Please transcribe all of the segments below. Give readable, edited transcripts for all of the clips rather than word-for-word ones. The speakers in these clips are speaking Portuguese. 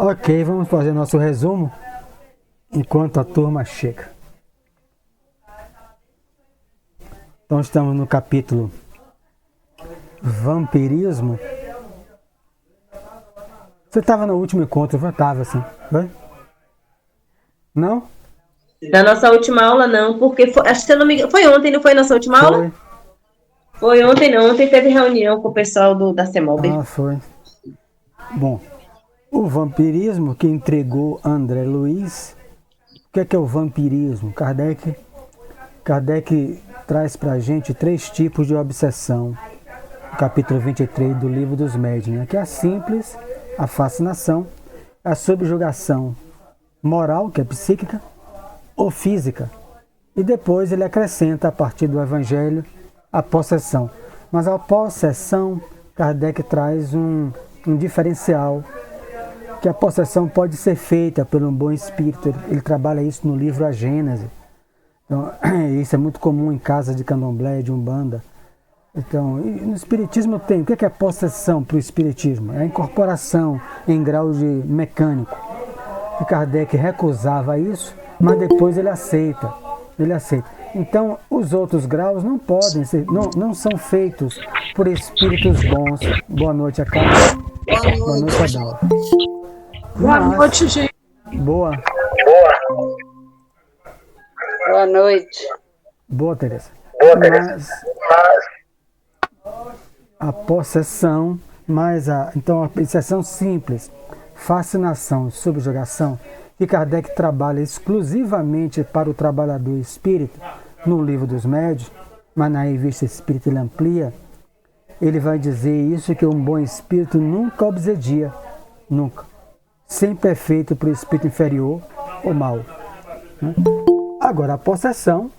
Ok, vamos fazer nosso resumo enquanto a turma chega. Então estamos no capítulo Vampirismo. Você estava no último encontro, eu estava assim, foi? Não? Da nossa última aula não, porque acho que se eu não me engano, foi ontem, não foi nossa última aula? Foi ontem não, ontem teve reunião com o pessoal da CEMOB. Foi. Bom, o vampirismo que entregou André Luiz. O que é o vampirismo? Kardec traz pra gente 3 tipos de obsessão. No capítulo 23 do Livro dos Médiuns, né? Que é a simples, a fascinação, a subjugação moral, que é psíquica, ou física. E depois ele acrescenta, a partir do Evangelho, a possessão. Mas a possessão, Kardec traz um diferencial, que a possessão pode ser feita por um bom espírito. Ele trabalha isso no livro A Gênese. Então, isso é muito comum em casas de candomblé, de umbanda. Então, no espiritismo tem. O que é possessão para o espiritismo? É a incorporação em grau de mecânico. E Kardec recusava isso, mas depois ele aceita. Então, os outros graus não podem ser, não são feitos por espíritos bons. Boa noite, a Carla. Boa noite, Adal. Boa noite, gente. Boa noite. Boa, Teresa. Mas a possessão, então a possessão simples, fascinação, subjugação, que Kardec trabalha exclusivamente para o trabalhador espírita, no Livro dos Médiuns, mas na Revista Espírita ele amplia. Ele vai dizer isso, que um bom espírito nunca obsedia, nunca. Sempre é feito para o espírito inferior ou mal. Né? Agora, a possessão,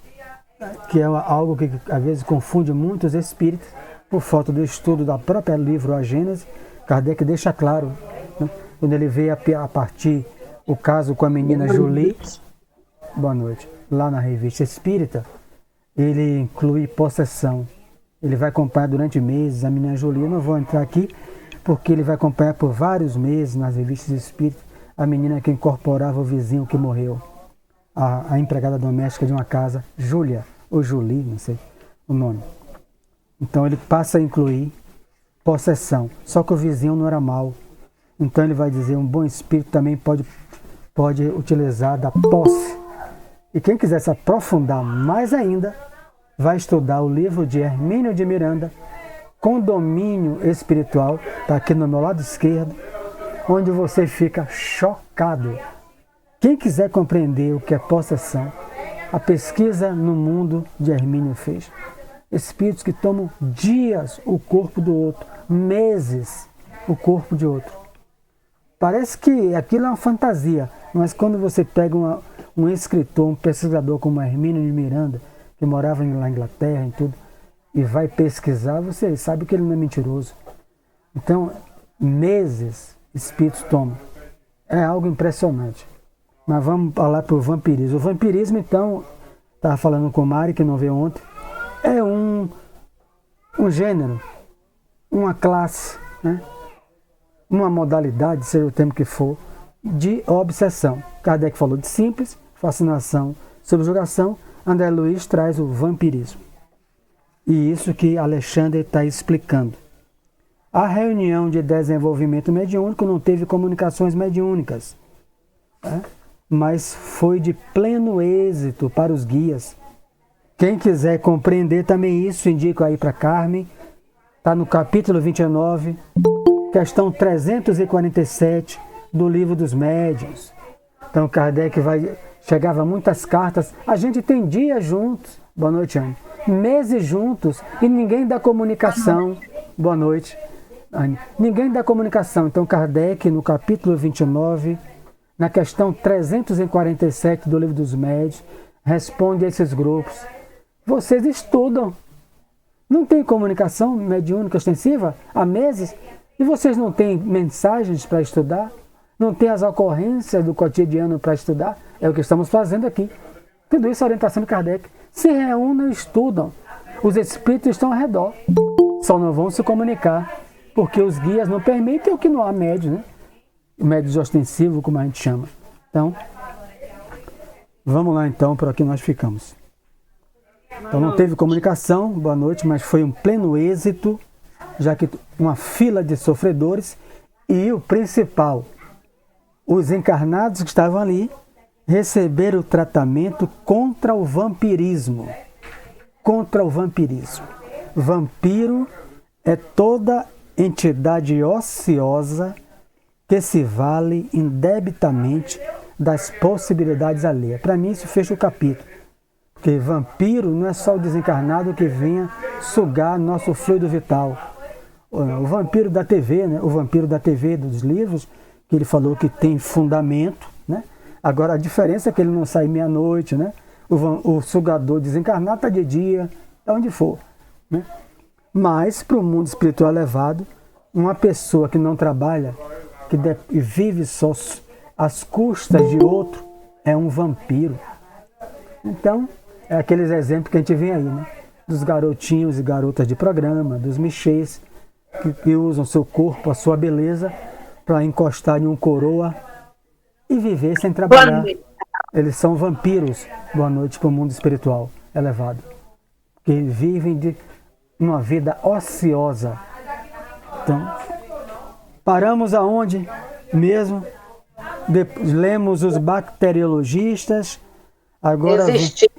que é algo que às vezes confunde muitos espíritos, por falta do estudo da própria livro A Gênese, Kardec deixa claro, né? Quando ele vê a partir o caso com a menina Julie, boa noite, lá na Revista Espírita, ele inclui possessão. Ele vai acompanhar durante meses a menina Julie. Eu não vou entrar aqui, porque ele vai acompanhar por vários meses nas revistas espíritas a menina que incorporava o vizinho que morreu, a empregada doméstica de uma casa, Júlia, ou Julie, não sei o nome. Então ele passa a incluir possessão, só que o vizinho não era mau. Então ele vai dizer, um bom espírito também pode utilizar da posse. E quem quiser se aprofundar mais ainda, vai estudar o livro de Hermínio de Miranda, Condomínio Espiritual, está aqui no meu lado esquerdo, onde você fica chocado. Quem quiser compreender o que é possessão, a pesquisa no mundo de Hermínio fez. Espíritos que tomam dias o corpo do outro, meses o corpo de outro. Parece que aquilo é uma fantasia, mas quando você pega um escritor, um pesquisador como Hermínio de Miranda, que morava na Inglaterra e tudo, e vai pesquisar, você sabe que ele não é mentiroso. Então, meses espíritos tomam. É algo impressionante. Mas vamos falar para o vampirismo. O vampirismo, então, estava falando com o Mari, que não veio ontem, é um gênero, uma classe, né? Uma modalidade, seja o termo que for, de obsessão. Kardec falou de simples, fascinação, subjugação. André Luiz traz o vampirismo. E isso que Alexandre está explicando. A reunião de desenvolvimento mediúnico não teve comunicações mediúnicas, né? Mas foi de pleno êxito para os guias. Quem quiser compreender também isso, indico aí para Carmen. Está no capítulo 29, questão 347 do Livro dos Médiuns. Então Kardec chegava muitas cartas. A gente tem dias juntos. Boa noite, Anne. Meses juntos e ninguém dá comunicação. Boa noite, Anne. Ninguém dá comunicação. Então Kardec, no capítulo 29, na questão 347 do Livro dos Médiuns, responde a esses grupos. Vocês estudam. Não tem comunicação mediúnica extensiva há meses? E vocês não têm mensagens para estudar? Não tem as ocorrências do cotidiano para estudar? É o que estamos fazendo aqui. Tudo isso é orientação de Kardec. Se reúnem e estudam. Os espíritos estão ao redor. Só não vão se comunicar, porque os guias não permitem o que não há médios, né? médios ostensivos, como a gente chama. Então, vamos lá então, por aqui nós ficamos. Então não teve comunicação, boa noite, mas foi um pleno êxito, já que uma fila de sofredores e o principal, os encarnados que estavam ali, receberam o tratamento contra o vampirismo. Contra o vampirismo. Vampiro é toda entidade ociosa que se vale indebitamente das possibilidades alheias. Para mim isso fecha o capítulo. Porque vampiro não é só o desencarnado que venha sugar nosso fluido vital. O vampiro da TV, né? O vampiro da TV dos livros, que ele falou que tem fundamento, né? Agora a diferença é que ele não sai meia-noite, né? O sugador desencarnado está de dia, de onde for, né? Mas para o mundo espiritual elevado, uma pessoa que não trabalha, que vive só às custas de outro, é um vampiro. Então, é aqueles exemplos que a gente vê aí, né? Dos garotinhos e garotas de programa, dos michês, que usam seu corpo, a sua beleza, para encostar em um coroa e viver sem trabalhar. Eles são vampiros. Boa noite para o mundo espiritual elevado. Que vivem de uma vida ociosa. Então, paramos aonde mesmo? Lemos os bacteriologistas. Agora. Existir.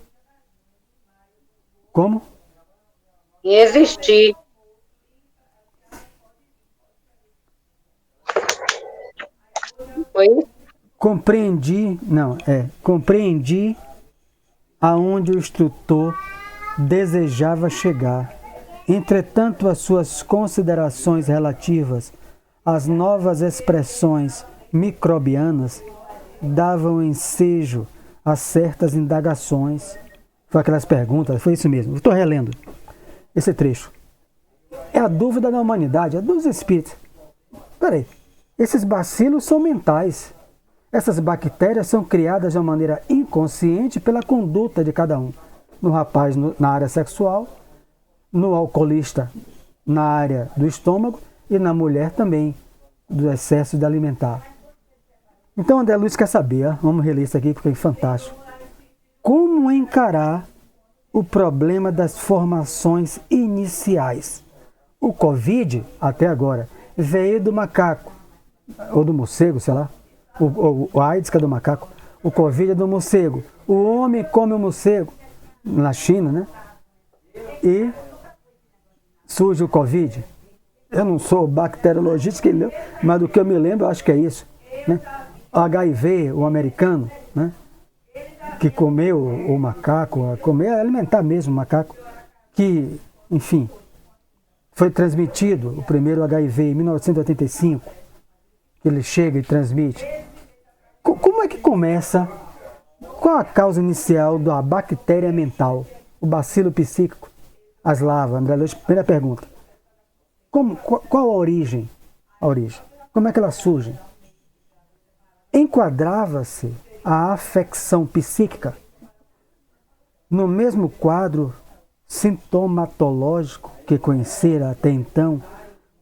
Como? Existir. Foi? Compreendi aonde o instrutor desejava chegar. Entretanto, as suas considerações relativas às novas expressões microbianas davam ensejo a certas indagações. Foi aquelas perguntas, foi isso mesmo. Estou relendo esse trecho. É a dúvida da humanidade, é dos espíritos. Peraí, esses bacilos são mentais. Essas bactérias são criadas de uma maneira inconsciente pela conduta de cada um. No rapaz, na área sexual, no alcoolista, na área do estômago e na mulher também, do excesso de alimentar. Então, André Luiz quer saber, vamos reler isso aqui porque é fantástico. Como encarar o problema das formações iniciais? O Covid, até agora, veio do macaco, ou do morcego, sei lá. O AIDS que é do macaco. O Covid é do morcego. O homem come o morcego, na China, né? E surge o Covid. Eu não sou bacteriologista, mas do que eu me lembro, eu acho que é isso, né? O HIV, o americano, né? Que comeu o macaco, alimentar mesmo o macaco, que, enfim, foi transmitido, o primeiro HIV em 1985, que ele chega e transmite. Como é que começa? Qual a causa inicial da bactéria mental? O bacilo psíquico? As larvas, André Luiz, primeira pergunta. Qual a origem? Como é que elas surgem? Enquadrava-se a afecção psíquica no mesmo quadro sintomatológico que conhecera até então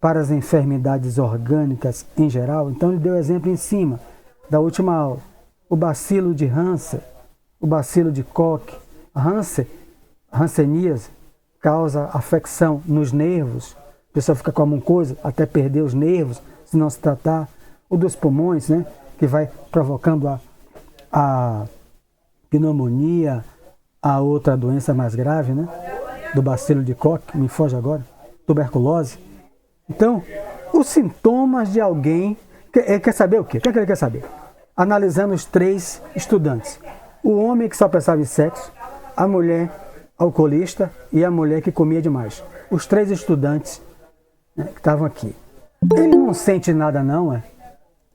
para as enfermidades orgânicas em geral. Então ele deu exemplo em cima da última aula. O bacilo de Hansen, o bacilo de Koch. Hanseníase causa afecção nos nervos. A pessoa fica com alguma coisa até perder os nervos, se não se tratar. O dos pulmões, né, que vai provocando a pneumonia, a outra doença mais grave, né, do bacilo de Koch, me foge agora, tuberculose. Então, os sintomas de alguém, ele quer saber o quê? O que é que ele quer saber? Analisando os três estudantes. O homem que só pensava em sexo, a mulher alcoolista e a mulher que comia demais. Os três estudantes, né, que estavam aqui. Ele não sente nada não, é?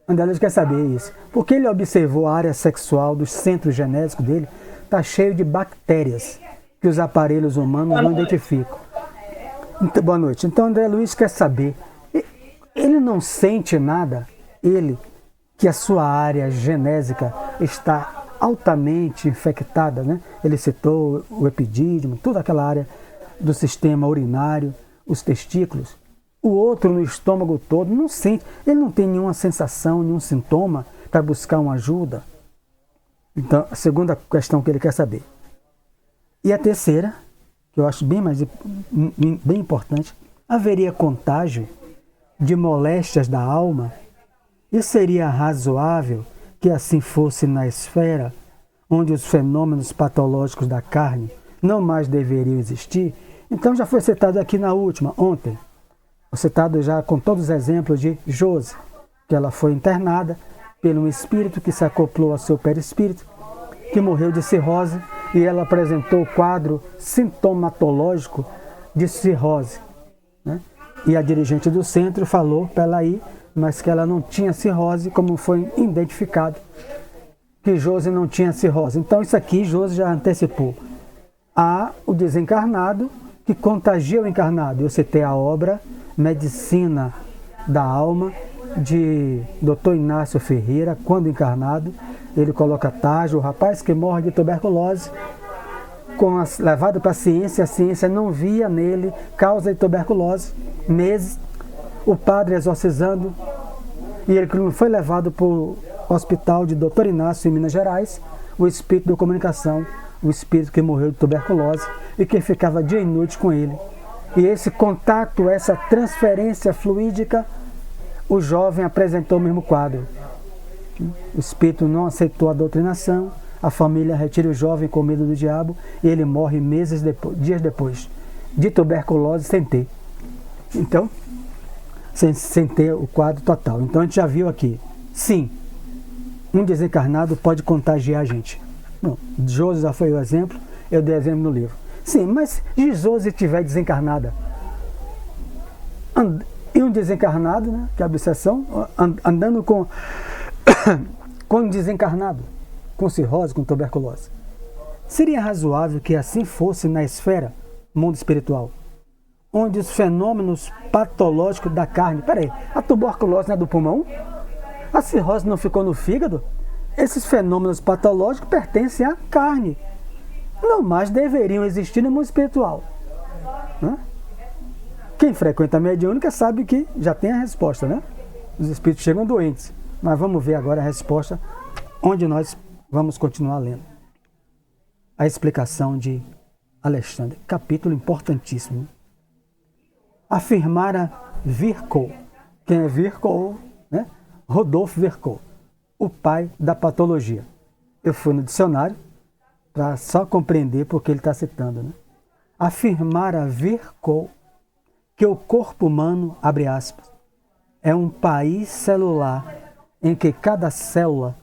André Luiz quer saber isso. Porque ele observou a área sexual dos centros genésicos dele, está cheio de bactérias que os aparelhos humanos não identificam. Então, boa noite. Então André Luiz quer saber, ele não sente nada, que a sua área genésica está altamente infectada, né? Ele citou o epidídimo, toda aquela área do sistema urinário, os testículos. o outro no estômago todo, não sente, ele não tem nenhuma sensação, nenhum sintoma para buscar uma ajuda. Então, a segunda questão que ele quer saber. E a terceira, que eu acho bem importante, haveria contágio de moléstias da alma? E seria razoável que assim fosse na esfera onde os fenômenos patológicos da carne não mais deveriam existir? Então já foi citado aqui na última, ontem, citado já com todos os exemplos de Josi, que ela foi internada pelo espírito que se acoplou ao seu perispírito, que morreu de cirrose, e ela apresentou o quadro sintomatológico de cirrose, né? E a dirigente do centro falou para ela ir, mas que ela não tinha cirrose, como foi identificado, que Josi não tinha cirrose. Então isso aqui Josi já antecipou. Há o desencarnado que contagia o encarnado. Eu citei a obra Medicina da Alma, de Dr. Inácio Ferreira, quando encarnado. Ele coloca Tajo, o rapaz que morre de tuberculose, levado para a ciência não via nele causa de tuberculose, meses, o padre exorcizando, e ele foi levado para o hospital de Dr. Inácio em Minas Gerais, o espírito da comunicação, o espírito que morreu de tuberculose e que ficava dia e noite com ele. E esse contato, essa transferência fluídica, o jovem apresentou o mesmo quadro. O espírito não aceitou a doutrinação, a família retira o jovem com medo do diabo e ele morre dias depois, de tuberculose sem ter. Então, sem ter o quadro total. Então a gente já viu aqui, sim, um desencarnado pode contagiar a gente. Bom, Josi já foi o exemplo, eu dei exemplo no livro. Sim, mas se Josi estiver desencarnada, e um desencarnado, né, que é a obsessão, andando com um desencarnado, com cirrose, com tuberculose, seria razoável que assim fosse na esfera, mundo espiritual, onde os fenômenos patológicos da carne... Peraí, a tuberculose não é do pulmão? A cirrose não ficou no fígado? Esses fenômenos patológicos pertencem à carne. Não mais deveriam existir no mundo espiritual. Né? Quem frequenta a mediúnica sabe que já tem a resposta, né? Os espíritos chegam doentes. Mas vamos ver agora a resposta, onde nós vamos continuar lendo. A explicação de Alexandre. Capítulo importantíssimo. Afirmara Virchow. Quem é Virchow? Né? Rodolfo Virchow, o pai da patologia. Eu fui no dicionário para só compreender porque ele está citando. Né? Afirmara Virchow que o corpo humano, abre aspas, é um país celular em que cada célula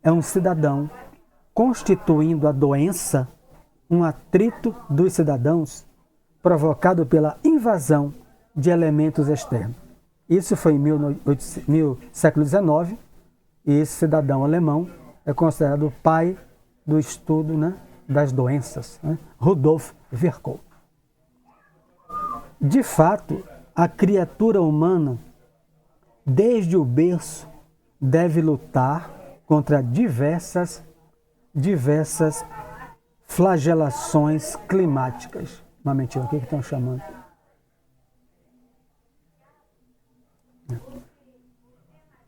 é um cidadão, constituindo a doença um atrito dos cidadãos provocado pela invasão de elementos externos. Isso foi em século XIX, e esse cidadão alemão é considerado o pai do estudo, né, das doenças, né? Rudolf Virchow. De fato, a criatura humana, desde o berço, deve lutar contra diversas flagelações climáticas. Uma mentira, o que estão chamando?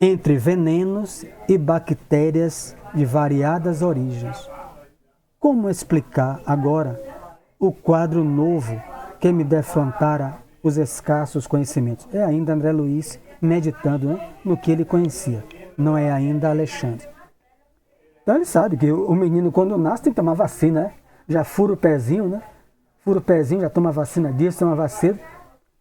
Entre venenos e bactérias de variadas origens. Como explicar agora o quadro novo que me defrontara os escassos conhecimentos? É ainda André Luiz meditando, né, no que ele conhecia. Não é ainda Alexandre. Então ele sabe que o menino, quando nasce, tem que tomar vacina, né? Já fura o pezinho, né? Fura o pezinho, já toma vacina disso, toma vacina.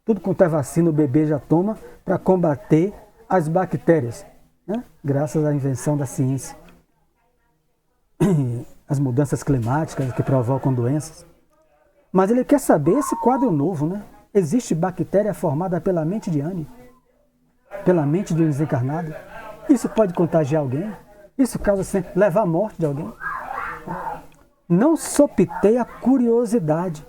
Tudo quanto é vacina o bebê já toma para combater as bactérias, né? Graças à invenção da ciência. As mudanças climáticas que provocam doenças. Mas ele quer saber esse quadro novo, né? Existe bactéria formada pela mente de Anne, pela mente de um desencarnado. Isso pode contagiar alguém? Isso leva à morte de alguém? Não sopitei a curiosidade.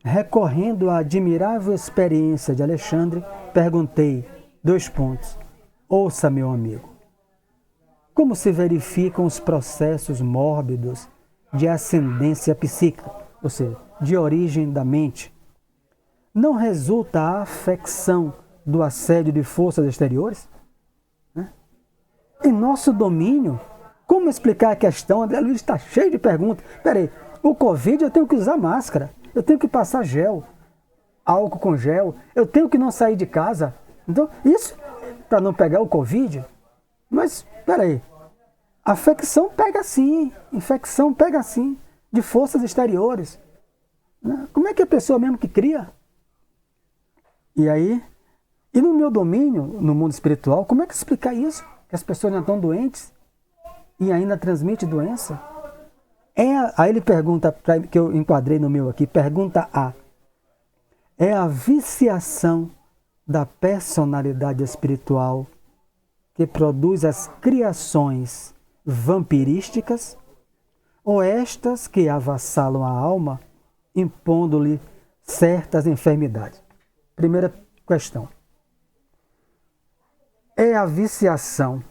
Recorrendo à admirável experiência de Alexandre, perguntei, : ouça, meu amigo, como se verificam os processos mórbidos de ascendência psíquica, ou seja, de origem da mente, não resulta a afecção do assédio de forças exteriores? Né? Em nosso domínio, como explicar a questão? André Luiz está cheio de perguntas. Peraí, o Covid eu tenho que usar máscara, eu tenho que passar gel, álcool com gel, eu tenho que não sair de casa. Então, isso para não pegar o Covid? Mas, peraí, a infecção pega sim, de forças exteriores. Como é que a pessoa mesmo que cria? E aí, e no meu domínio, no mundo espiritual, como é que explicar isso? Que as pessoas já estão doentes e ainda transmitem doença? Aí ele pergunta, que eu enquadrei no meu aqui, pergunta A. É a viciação da personalidade espiritual que produz as criações vampirísticas ou estas que avassalam a alma, impondo-lhe certas enfermidades? Primeira questão. É a viciação.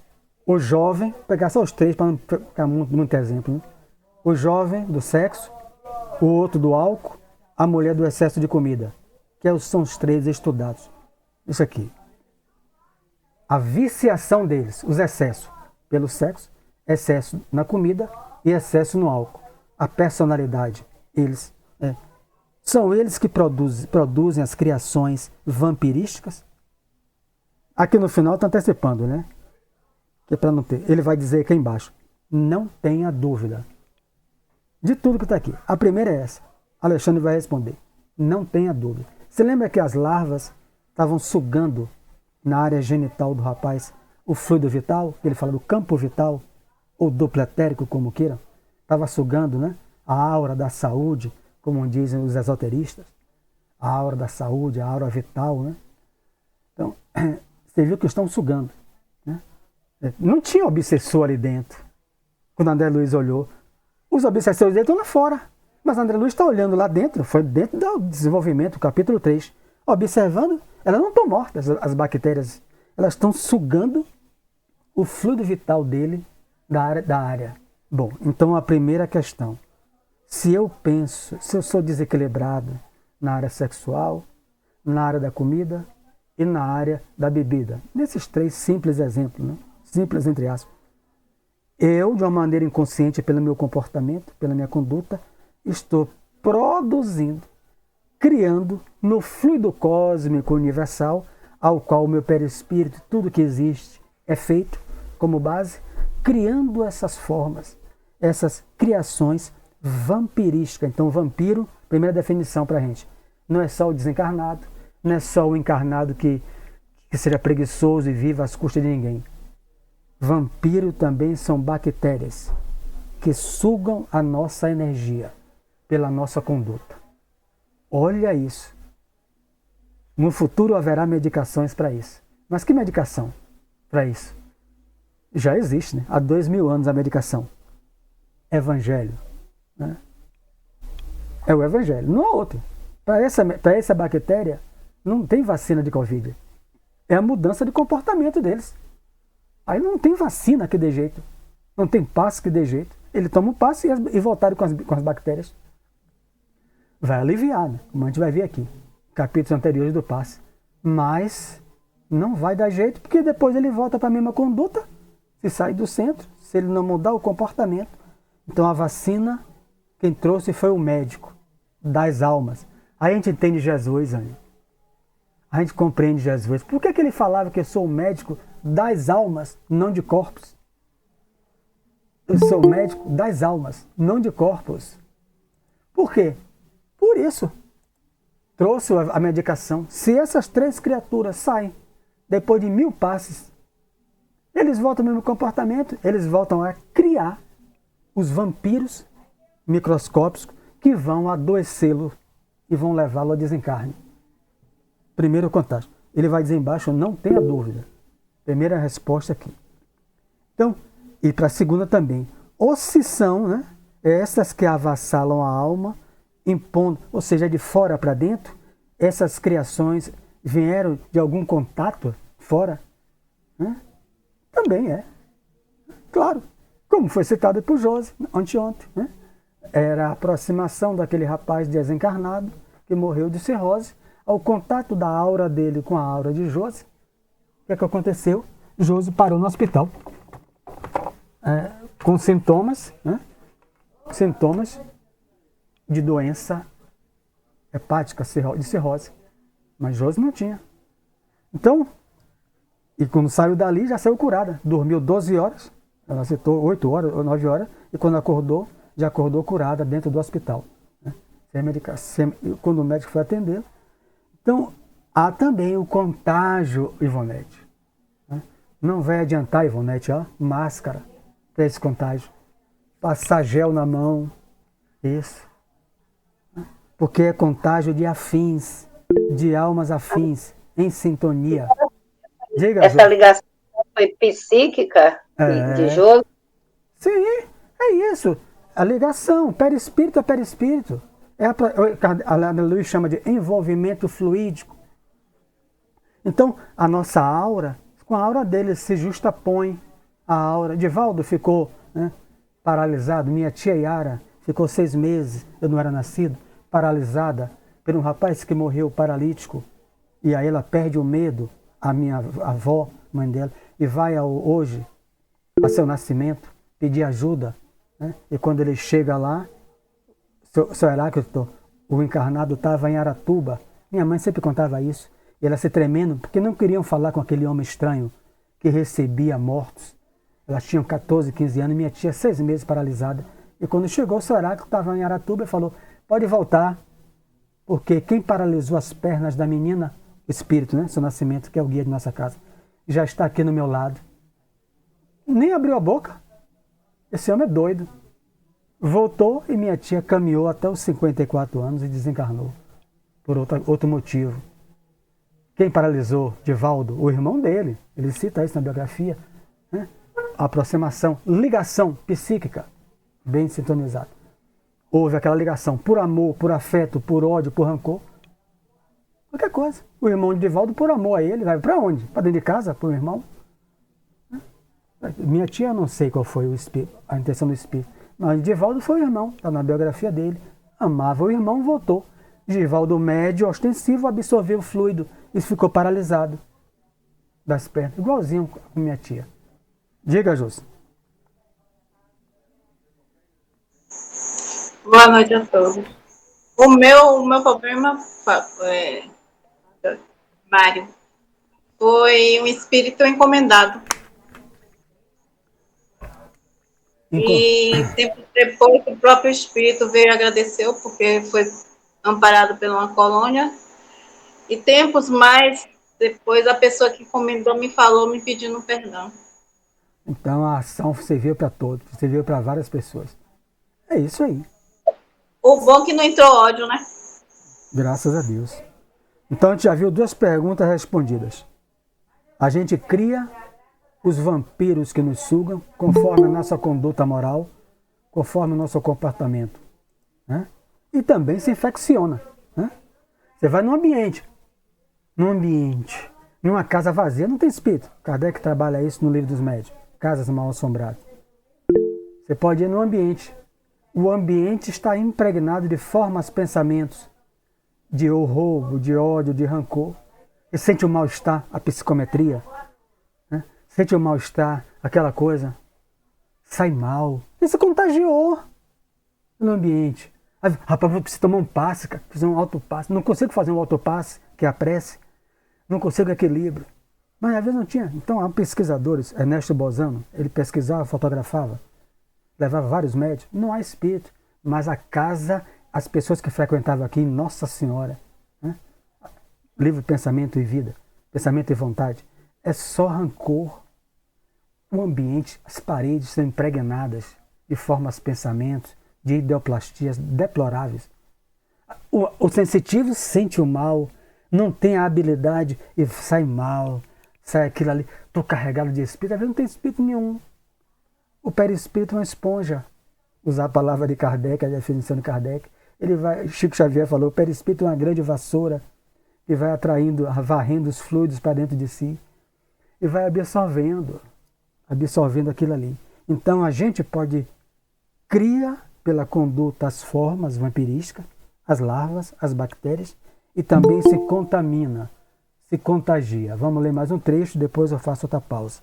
O jovem, vou pegar só os três para não ficar muito exemplo, né? O jovem do sexo, o outro do álcool, a mulher do excesso de comida, que são os três estudados. Isso aqui. A viciação deles, os excessos pelo sexo, excesso na comida e excesso no álcool. A personalidade, são eles que produzem as criações vampirísticas. Aqui no final está antecipando, né? Que é para não ter. Ele vai dizer aqui embaixo, não tenha dúvida. De tudo que está aqui. A primeira é essa. Alexandre vai responder. Não tenha dúvida. Você lembra que as larvas estavam sugando na área genital do rapaz o fluido vital? Ele fala do campo vital, ou duplo etérico, como queiram. Estava sugando, né? A aura da saúde, como dizem os esoteristas. A aura da saúde, a aura vital, né? Então, você viu que estão sugando. Né? Não tinha obsessor ali dentro. Quando André Luiz olhou, os obsessores dele estão lá fora. Mas André Luiz está olhando lá dentro, foi dentro do desenvolvimento, capítulo 3. Observando, elas não estão mortas, as bactérias. Elas estão sugando o fluido vital dele da área. Bom, então a primeira questão. Se eu sou desequilibrado na área sexual, na área da comida e na área da bebida. Nesses três simples exemplos, né? Simples entre aspas. Eu, de uma maneira inconsciente, pelo meu comportamento, pela minha conduta, estou produzindo, criando no fluido cósmico universal, ao qual o meu perispírito, tudo que existe, é feito como base, criando essas formas, essas criações vampirísticas. Então, vampiro, primeira definição para a gente, não é só o desencarnado, não é só o encarnado que seja preguiçoso e viva às custas de ninguém. Vampiro também são bactérias que sugam a nossa energia pela nossa conduta. Olha isso. No futuro haverá medicações para isso. Mas que medicação para isso? Já existe, né? Há 2000 anos a medicação. Evangelho. Né? É o Evangelho, não há outro. Para essa bactéria, não tem vacina de Covid. É a mudança de comportamento deles. Aí não tem vacina que dê jeito. Não tem passe que dê jeito. Ele toma um passe e voltaram com as bactérias. Vai aliviar, né? Como a gente vai ver aqui. Capítulos anteriores do passe. Mas não vai dar jeito, porque depois ele volta para a mesma conduta. Se sai do centro, se ele não mudar o comportamento. Então a vacina, quem trouxe foi o médico das almas. Aí a gente entende Jesus, Anny. A gente compreende Jesus. Por que ele falava que eu sou o médico das almas, não de corpos? Eu sou o médico das almas, não de corpos. Por quê? Por isso. Trouxe a medicação. Se essas três criaturas saem depois de 1000 passes, eles voltam ao mesmo comportamento, eles voltam a criar os vampiros microscópicos que vão adoecê-lo e vão levá-lo a desencarne. Primeiro contato. Ele vai dizer embaixo, não tenha dúvida. Primeira resposta aqui. Então, e para a segunda também. Ou se são, né, essas que avassalam a alma, impondo, ou seja, de fora para dentro, essas criações vieram de algum contato fora? Né? Também é. Claro. Como foi citado por Josi, anteontem. Né? Era a aproximação daquele rapaz desencarnado que morreu de cirrose. ao contato da aura dele com a aura de Josi, o que aconteceu? Josi parou no hospital com sintomas, né? Sintomas de doença hepática, de cirrose. Mas Josi não tinha. Então, e quando saiu dali, já saiu curada. Dormiu 12 horas, ela citou 8 horas ou 9 horas, e quando acordou, já acordou curada dentro do hospital. Né? Quando o médico foi atendê-la. Então, há também o contágio, Ivonete. Né? Não vai adiantar, Ivonete, ó, máscara para esse contágio. Passar gel na mão, isso. Porque é contágio de afins, de almas afins, em sintonia. Diga, essa ligação foi psíquica de jogo? Sim, é isso. A ligação, perispírito a perispírito. A Luiz chama de envolvimento fluídico. Então, a nossa aura, com a aura dele se justapõe a aura. Divaldo ficou, né, paralisado. Minha tia Yara ficou 6 meses, eu não era nascido, paralisada por um rapaz que morreu paralítico. E aí ela perde o medo, a minha avó, mãe dela, e vai hoje, a seu nascimento, pedir ajuda. Né? E quando ele chega lá, seu Heráclito, o encarnado estava em Aratuba. Minha mãe sempre contava isso. E ela se tremendo, porque não queriam falar com aquele homem estranho que recebia mortos. Elas tinham 14, 15 anos, minha tia 6 meses paralisada. E quando chegou, o seu Heráclito estava em Aratuba e falou, pode voltar, porque quem paralisou as pernas da menina, o espírito, né, seu nascimento, que é o guia de nossa casa, já está aqui no meu lado. Nem abriu a boca. Esse homem é doido. Voltou e minha tia caminhou até os 54 anos e desencarnou. Por outro motivo. Quem paralisou Divaldo? O irmão dele. Ele cita isso na biografia. Né? Aproximação, ligação psíquica. Bem sintonizada. Houve aquela ligação por amor, por afeto, por ódio, por rancor. Qualquer coisa. O irmão de Divaldo, por amor a ele, vai para onde? Para dentro de casa, para o irmão? Minha tia, eu não sei qual foi a intenção do espírito. Mas Divaldo foi o irmão, está na biografia dele. Amava o irmão, voltou. Divaldo médio, ostensivo, absorveu o fluido e ficou paralisado das pernas. Igualzinho com minha tia. Diga, Júcio. Boa noite a todos. O meu problema, Mário, foi um espírito encomendado. E tempo depois o próprio espírito veio e agradeceu, porque foi amparado por uma colônia. E tempos mais depois a pessoa que encomendou me falou, me pedindo perdão. Então a ação serviu para todos, serviu para várias pessoas. É isso aí. O bom que não entrou ódio, né? Graças a Deus. Então a gente já viu 2 perguntas respondidas. A gente cria os vampiros que nos sugam conforme a nossa conduta moral, conforme o nosso comportamento. Né? E também se infecciona. Né? Você vai num ambiente, numa casa vazia, não tem espírito. Kardec trabalha isso no Livro dos Médiuns, Casas Mal Assombradas. Você pode ir num ambiente. O ambiente está impregnado de formas, pensamentos, de roubo, de ódio, de rancor. E sente o mal-estar, a psicometria. Né? Sente o mal-estar, aquela coisa. Sai mal. Isso contagiou no ambiente. Rapaz, eu preciso tomar um passe, cara. Fazer um autopasse. Não consigo fazer um autopasse, que é a prece. Não consigo equilíbrio. Mas às vezes não tinha. Então, há pesquisadores, Ernesto Bozano, ele pesquisava, fotografava, levava vários médios. Não há espírito. Mas a casa, as pessoas que frequentavam aqui, Nossa Senhora, né? Livro Pensamento e Vida, Pensamento e Vontade, é só rancor. O ambiente, as paredes são impregnadas de formas, pensamentos, de ideoplastias deploráveis. O sensitivo sente o mal, não tem a habilidade e sai mal, sai aquilo ali. Estou carregado de espírito, às vezes não tem espírito nenhum. O perispírito é uma esponja. Usar a palavra de Kardec, a definição de Kardec. Chico Xavier falou, o perispírito é uma grande vassoura que vai atraindo, varrendo os fluidos para dentro de si e vai absorvendo aquilo ali. Então a gente pode criar pela conduta as formas vampirísticas, as larvas, as bactérias, e também se contamina, se contagia. Vamos ler mais um trecho, depois eu faço outra pausa.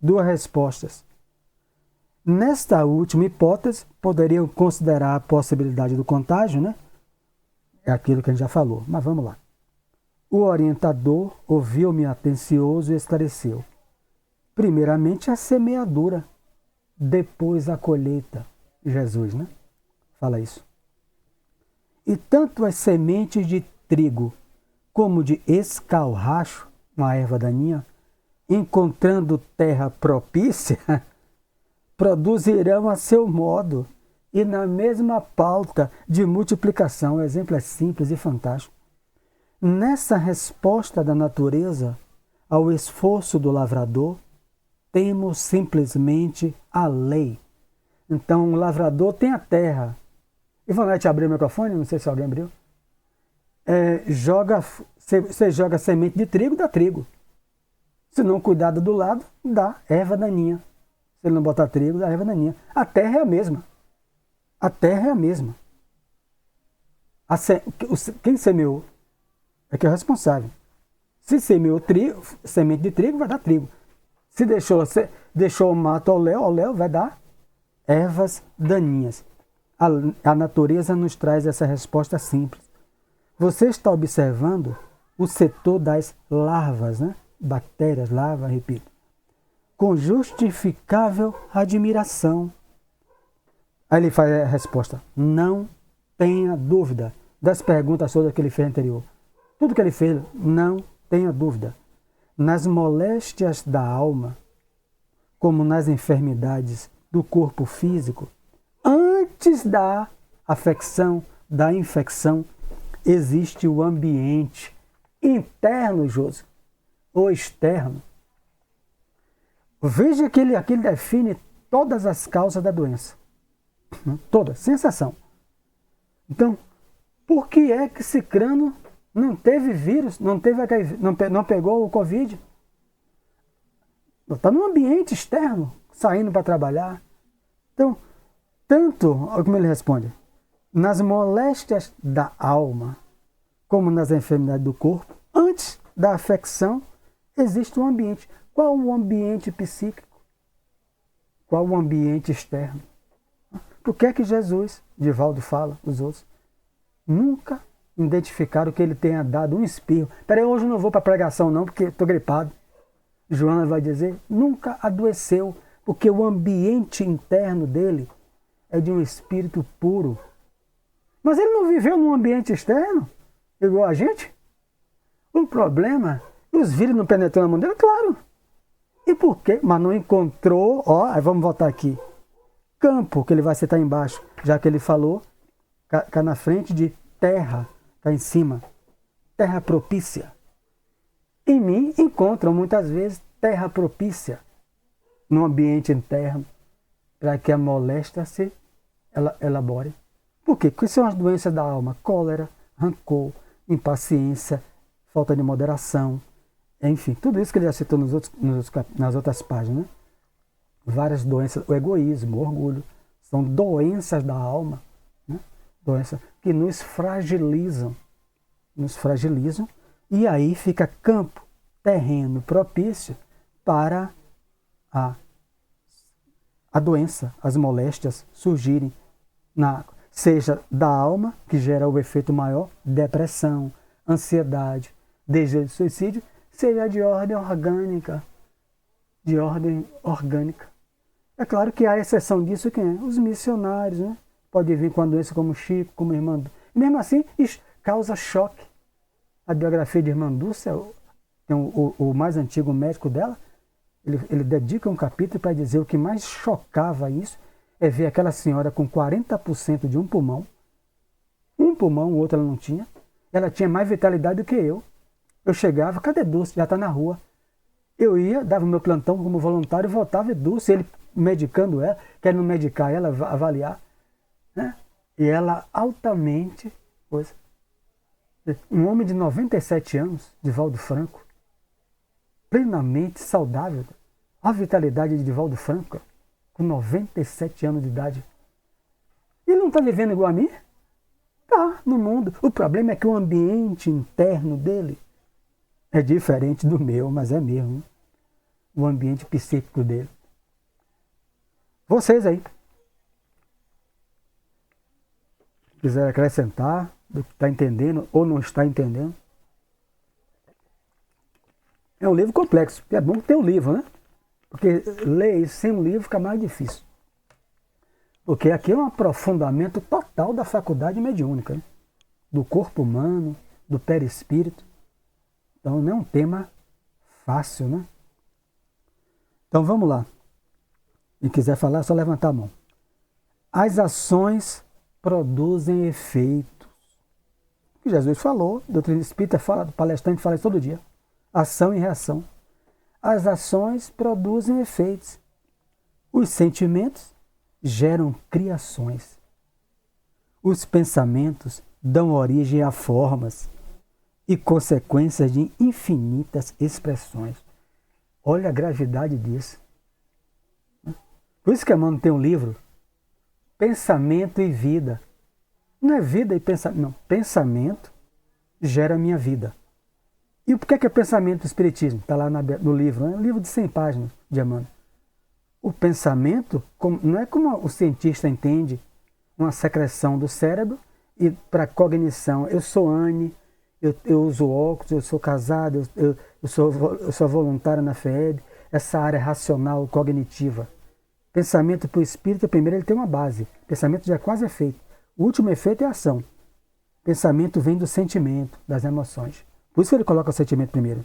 2 respostas. Nesta última hipótese, poderiam considerar a possibilidade do contágio, né? É aquilo que a gente já falou, mas vamos lá. O orientador ouviu-me atencioso e esclareceu. Primeiramente a semeadura, depois a colheita. Jesus, né? Fala isso. E tanto as sementes de trigo como de escalracho, uma erva daninha, encontrando terra propícia, produzirão a seu modo e na mesma pauta de multiplicação. O exemplo é simples e fantástico. Nessa resposta da natureza ao esforço do lavrador, temos simplesmente a lei. Então, o lavrador tem a terra. Ivonete abriu o microfone? Não sei se alguém abriu. Você joga semente de trigo, dá trigo. Se não cuidar do lado, dá erva daninha. Se ele não botar trigo, dá erva daninha. A terra é a mesma. A terra é a mesma. Quem semeou é que é o responsável. Se semeou trigo, semente de trigo, vai dar trigo. Se deixou o mato ao léu vai dar ervas daninhas. A natureza nos traz essa resposta simples. Você está observando o setor das larvas, né? Bactérias, larva, repito. Com justificável admiração. Aí ele faz a resposta. Não tenha dúvida das perguntas todas que ele fez anterior. Tudo que ele fez, não tenha dúvida. Nas moléstias da alma, como nas enfermidades do corpo físico, antes da afecção, da infecção, existe o ambiente interno, José, ou externo. Veja que ele aqui define todas as causas da doença. Toda, sensação. Então, por que é que Cicrano não teve vírus, não pegou o Covid? Está no ambiente externo, saindo para trabalhar. Então, tanto, como ele responde, nas moléstias da alma, como nas enfermidades do corpo, antes da afecção, existe um ambiente. Qual o ambiente psíquico? Qual o ambiente externo? Por que é que Jesus, Divaldo fala, os outros, nunca identificaram que ele tenha dado um espirro? Peraí, hoje eu não vou para a pregação não, porque estou gripado. Joana vai dizer, nunca adoeceu, porque o ambiente interno dele é de um espírito puro. Mas ele não viveu num ambiente externo, igual a gente? O problema, os vírus não penetram na mão dele? Claro. E por quê? Mas não encontrou, aí vamos voltar aqui. Campo, que ele vai citar embaixo, já que ele falou, cá na frente de terra, cá em cima. Terra propícia. Em mim encontram muitas vezes terra propícia no ambiente interno para que a moléstia se elabore. Por quê? Porque são as doenças da alma: cólera, rancor, impaciência, falta de moderação, enfim, tudo isso que ele já citou nas outras páginas, né? Várias doenças, o egoísmo, o orgulho, são doenças da alma, né? Doenças que nos fragilizam, e aí fica campo, terreno propício para a doença, as moléstias surgirem, seja da alma, que gera o efeito maior, depressão, ansiedade, desejo de suicídio, seja de ordem orgânica. É claro que há exceção disso quem é? Os missionários, né? Pode vir com a doença como Chico, como Irmã. E mesmo assim, isso causa choque. A biografia de Irmã Dulce, tem o mais antigo médico dela, ele dedica um capítulo para dizer o que mais chocava isso é ver aquela senhora com 40% de um pulmão, o outro ela não tinha. Ela tinha mais vitalidade do que eu. Eu chegava, cadê Dulce? Já está na rua. Eu ia, dava o meu plantão como voluntário, voltava e Dulce, ele medicando ela, querendo medicar ela, avaliar, né? E ela altamente, um homem de 97 anos, Divaldo Franco, plenamente saudável, a vitalidade de Divaldo Franco, com 97 anos de idade. Ele não está vivendo igual a mim? Tá, no mundo. O problema é que o ambiente interno dele é diferente do meu, mas é mesmo. O ambiente psíquico dele. Vocês aí. Quiser acrescentar do que está entendendo ou não está entendendo. É um livro complexo. É bom ter um livro, né? Porque ler isso sem um livro fica mais difícil. Porque aqui é um aprofundamento total da faculdade mediúnica, né? Do corpo humano, do perispírito. Então não é um tema fácil, né? Então vamos lá. Quem quiser falar, é só levantar a mão. As ações produzem efeitos. O que Jesus falou, a doutrina espírita fala, o palestrante fala isso todo dia. Ação e reação. As ações produzem efeitos. Os sentimentos geram criações. Os pensamentos dão origem a formas e consequências de infinitas expressões. Olha a gravidade disso. Por isso que Emmanuel tem um livro, Pensamento e Vida. Não é vida e pensamento, não. Pensamento gera minha vida. E por que é pensamento do Espiritismo? Está lá no livro, é um livro de 100 páginas de Emmanuel. O pensamento não é como o cientista entende, uma secreção do cérebro e para cognição. Eu sou Anne, eu uso óculos, eu sou casado, eu sou voluntário na FEB, essa área racional, cognitiva. Pensamento para o espírito, primeiro ele tem uma base. Pensamento já é quase efeito. O último efeito é a ação. Pensamento vem do sentimento, das emoções. Por isso que ele coloca o sentimento primeiro.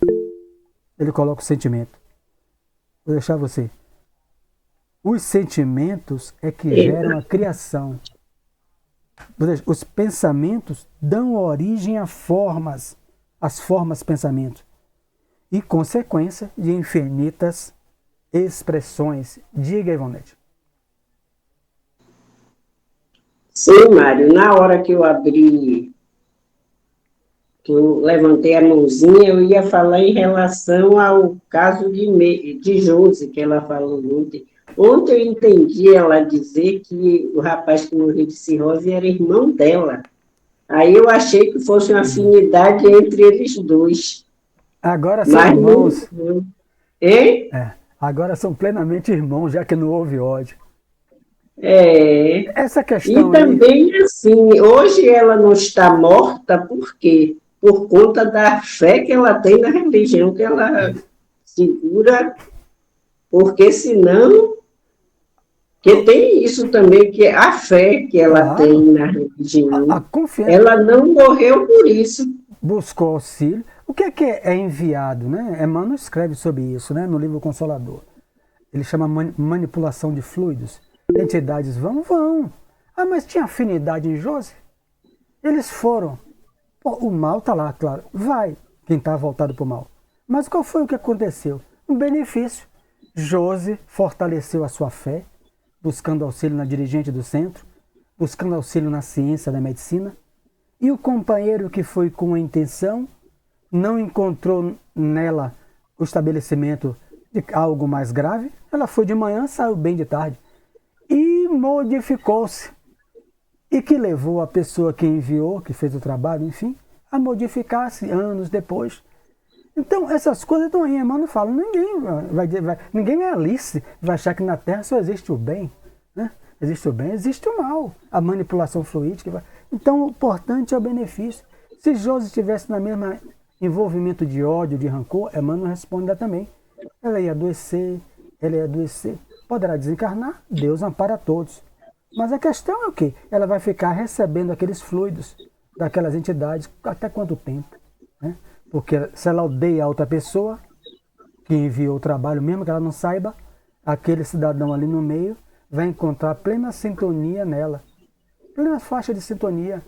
Ele coloca o sentimento. Vou deixar você. Os sentimentos é que geram a criação. Os pensamentos dão origem a formas. As formas pensamentos. E consequência de infinitas expressões. Diga, Ivonete. Sim, Mário. Na hora que eu abri, que eu levantei a mãozinha, eu ia falar em relação ao caso de Josi, que ela falou ontem. Ontem eu entendi ela dizer que o rapaz que morreu de cirrose era irmão dela. Aí eu achei que fosse uma afinidade entre eles dois. Agora são irmãos. Hein? Agora são plenamente irmãos, já que não houve ódio. Essa questão e também, aí... assim, hoje ela não está morta, por quê? Por conta da fé que ela tem na religião que ela segura, porque senão... Porque tem isso também, que a fé que ela tem na religião, a confiança, ela não morreu por isso. Buscou auxílio. O que é enviado, né? Emmanuel escreve sobre isso, né? No livro Consolador. Ele chama manipulação de fluidos. Entidades vão. Mas tinha afinidade em Josi? Eles foram. O mal está lá, claro. Vai, quem está voltado para o mal. Mas qual foi o que aconteceu? Um benefício. Josi fortaleceu a sua fé, buscando auxílio na dirigente do centro, buscando auxílio na ciência da medicina. E o companheiro que foi com a intenção não encontrou nela o estabelecimento de algo mais grave. Ela foi de manhã, saiu bem de tarde. E modificou-se. E que levou a pessoa que enviou, que fez o trabalho, enfim, a modificar-se anos depois. Então, essas coisas estão aí. Emmanuel fala, ninguém é Alice, vai achar que na Terra só existe o bem. Né? Existe o bem, existe o mal. A manipulação fluídica. Então, o importante é o benefício. Se Josi estivesse na mesma envolvimento de ódio, de rancor, Emmanuel responde também. Ela ia adoecer. Poderá desencarnar, Deus ampara todos. Mas a questão é o quê? Ela vai ficar recebendo aqueles fluidos daquelas entidades até quanto tempo? Né? Porque se ela odeia a outra pessoa que enviou o trabalho, mesmo que ela não saiba, aquele cidadão ali no meio vai encontrar plena sintonia nela. Plena faixa de sintonia.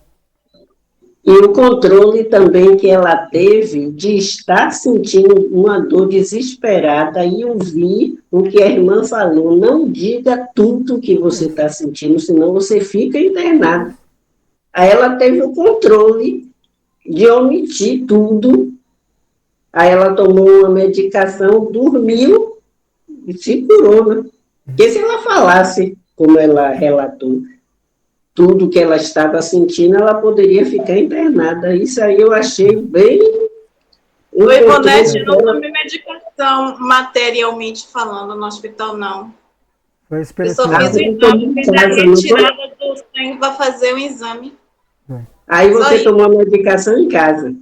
E o controle também que ela teve de estar sentindo uma dor desesperada e ouvir o que a irmã falou. Não diga tudo que você está sentindo, senão você fica internado. Aí ela teve o controle de omitir tudo. Aí ela tomou uma medicação, dormiu e se curou, né? Porque se ela falasse, como ela relatou, tudo que ela estava sentindo, ela poderia ficar internada. Isso aí eu achei bem... O Ivonete não tome medicação materialmente falando no hospital, não. Foi Eu só espiritual. fiz o exame, fiz a retirada do sangue para fazer o exame. Aí Só você isso. tomou a medicação em casa.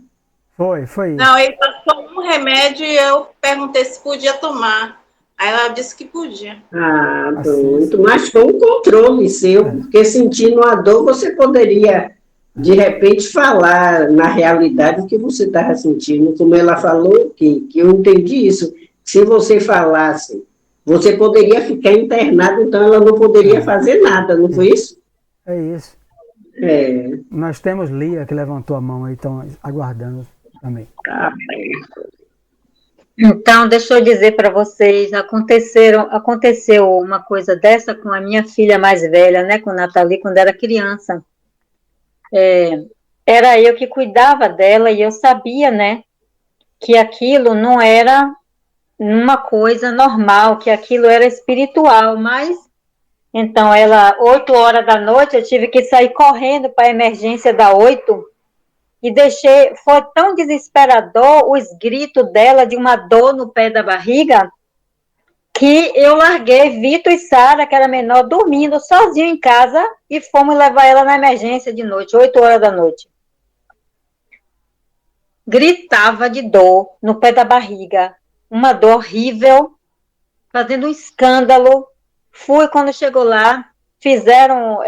Foi isso. Não, ele passou um remédio e eu perguntei se podia tomar. Aí ela disse que podia. Ah, Assim, pronto. Mas foi um controle seu, porque sentindo a dor, você poderia, de repente, falar na realidade o que você estava sentindo. Como ela falou, que eu entendi isso. Se você falasse, você poderia ficar internado, então ela não poderia fazer nada, não foi isso? É isso. É. Nós temos Lia que levantou a mão aí, estão aguardando também. Tá bem. Então, deixa eu dizer para vocês, aconteceu uma coisa dessa com a minha filha mais velha, né, com a Nathalie, quando era criança. Era eu que cuidava dela e eu sabia, né, que aquilo não era uma coisa normal, que aquilo era espiritual, mas então ela, 8 horas da noite, eu tive que sair correndo para a emergência da 8 e foi tão desesperador os gritos dela de uma dor no pé da barriga, que eu larguei Vitor e Sara, que era menor, dormindo sozinho em casa e fomos levar ela na emergência de noite, 8 horas da noite. Gritava de dor no pé da barriga, uma dor horrível, fazendo um escândalo. Fui, quando chegou lá, fizeram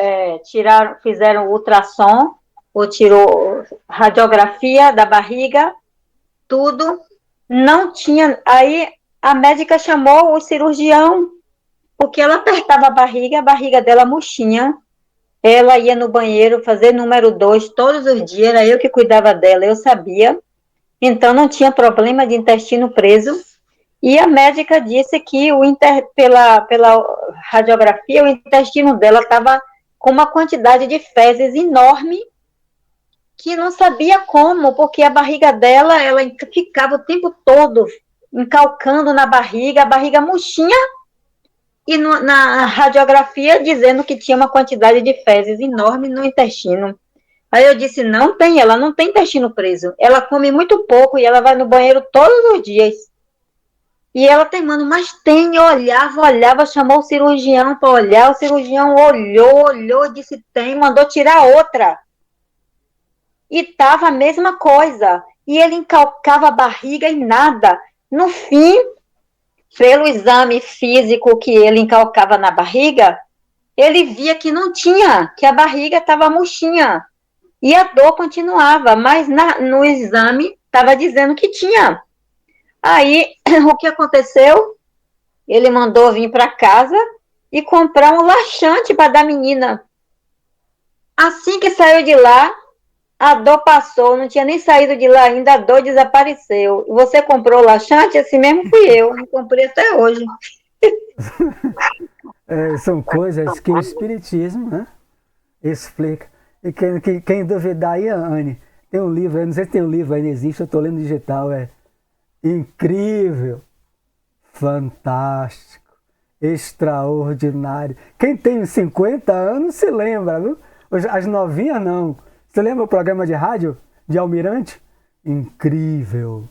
ultrassom, ou tirou radiografia da barriga, tudo, não tinha. Aí a médica chamou o cirurgião, porque ela apertava a barriga dela murchinha, ela ia no banheiro fazer número 2 todos os dias, era eu que cuidava dela, eu sabia, então não tinha problema de intestino preso, e a médica disse que pela radiografia, o intestino dela estava com uma quantidade de fezes enorme, que não sabia como, porque a barriga dela, ela ficava o tempo todo encalcando na barriga, a barriga murchinha, e na radiografia dizendo que tinha uma quantidade de fezes enorme no intestino. Aí eu disse, ela não tem intestino preso, ela come muito pouco e ela vai no banheiro todos os dias. E ela teimando, mas tem, eu olhava, chamou o cirurgião para olhar, o cirurgião olhou, disse tem, mandou tirar outra. E estava a mesma coisa. E ele encalcava a barriga e nada. No fim, pelo exame físico que ele encalcava na barriga, ele via que não tinha, que a barriga estava murchinha. E a dor continuava, mas no exame estava dizendo que tinha. Aí, o que aconteceu? Ele mandou vir para casa e comprar um laxante para dar menina. Assim que saiu de lá, a dor passou, não tinha nem saído de lá ainda, a dor desapareceu. Você comprou o laxante? Assim mesmo fui eu, não comprei até hoje. São coisas que o Espiritismo, né, explica. E quem duvidar aí, Anne, tem um livro, não sei se tem um livro ainda existe, eu estou lendo digital, incrível, fantástico, extraordinário. Quem tem 50 anos se lembra, viu? As novinhas não. Você lembra o programa de rádio de Almirante? Incrível,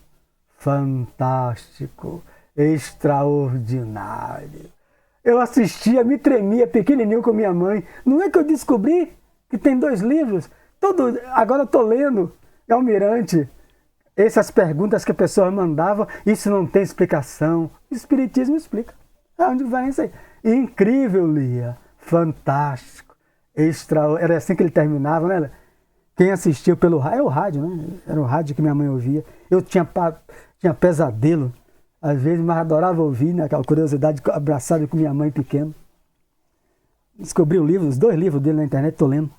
fantástico, extraordinário. Eu assistia, me tremia, pequenininho com minha mãe. Não é que eu descobri que tem 2 livros? Agora eu estou lendo Almirante. Essas perguntas que a pessoa mandava, isso não tem explicação. O Espiritismo explica. Onde vai isso aí? Incrível, Lia. Fantástico. Extraordinário. Era assim que ele terminava, né? Quem assistiu pelo rádio, o rádio, né? Era o rádio que minha mãe ouvia. Eu tinha pesadelo, às vezes, mas adorava ouvir, né? Aquela curiosidade, abraçado com minha mãe pequena. Descobri os 2 livros dele na internet, estou lendo,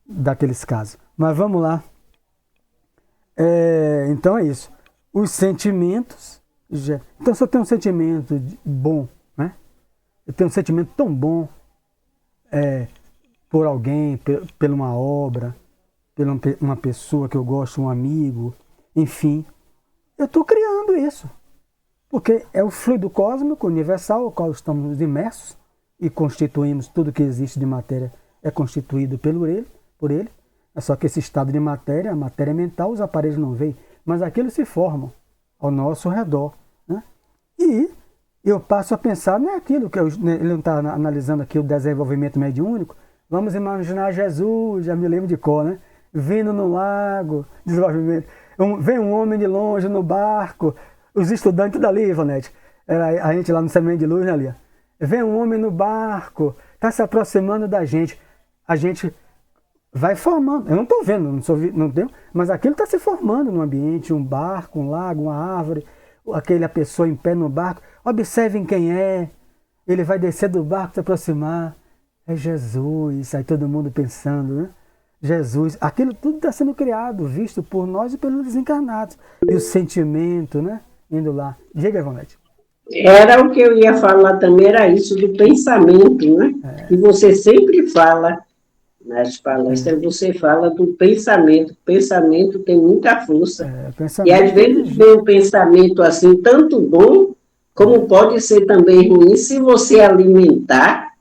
daqueles casos. Mas vamos lá. Então é isso. Os sentimentos. Então, se eu tenho um sentimento bom, né? Eu tenho um sentimento tão bom por alguém, por uma obra, por uma pessoa que eu gosto, um amigo, enfim. Eu estou criando isso. Porque é o fluido cósmico universal, ao qual estamos imersos e constituímos tudo que existe de matéria é constituído por ele. É só que esse estado de matéria, a matéria mental, os aparelhos não veem, mas aqueles se formam ao nosso redor, né? E eu passo a pensar, não é aquilo que ele não está analisando aqui o desenvolvimento mediúnico. Vamos imaginar Jesus, já me lembro de cor, né? Vindo no lago, desenvolvimento. Vem um homem de longe no barco, os estudantes dali, Ivonete, a gente lá no Semente de Luz, né, Lia? Vem um homem no barco, está se aproximando da gente. A gente vai formando. Eu não estou vendo, não tenho, mas aquilo está se formando no ambiente, um barco, um lago, uma árvore, aquela pessoa em pé no barco. Observem quem é. Ele vai descer do barco, se aproximar. É Jesus. Aí todo mundo pensando, né? Jesus. Aquilo tudo está sendo criado, visto por nós e pelos desencarnados. E o sentimento, né? Indo lá. Diga, Ivonete. Era o que eu ia falar também, era isso do pensamento, né? E você sempre fala, nas palestras, você fala do pensamento. O pensamento tem muita força. E às vezes vem um pensamento assim, tanto bom, como pode ser também ruim, se você alimentar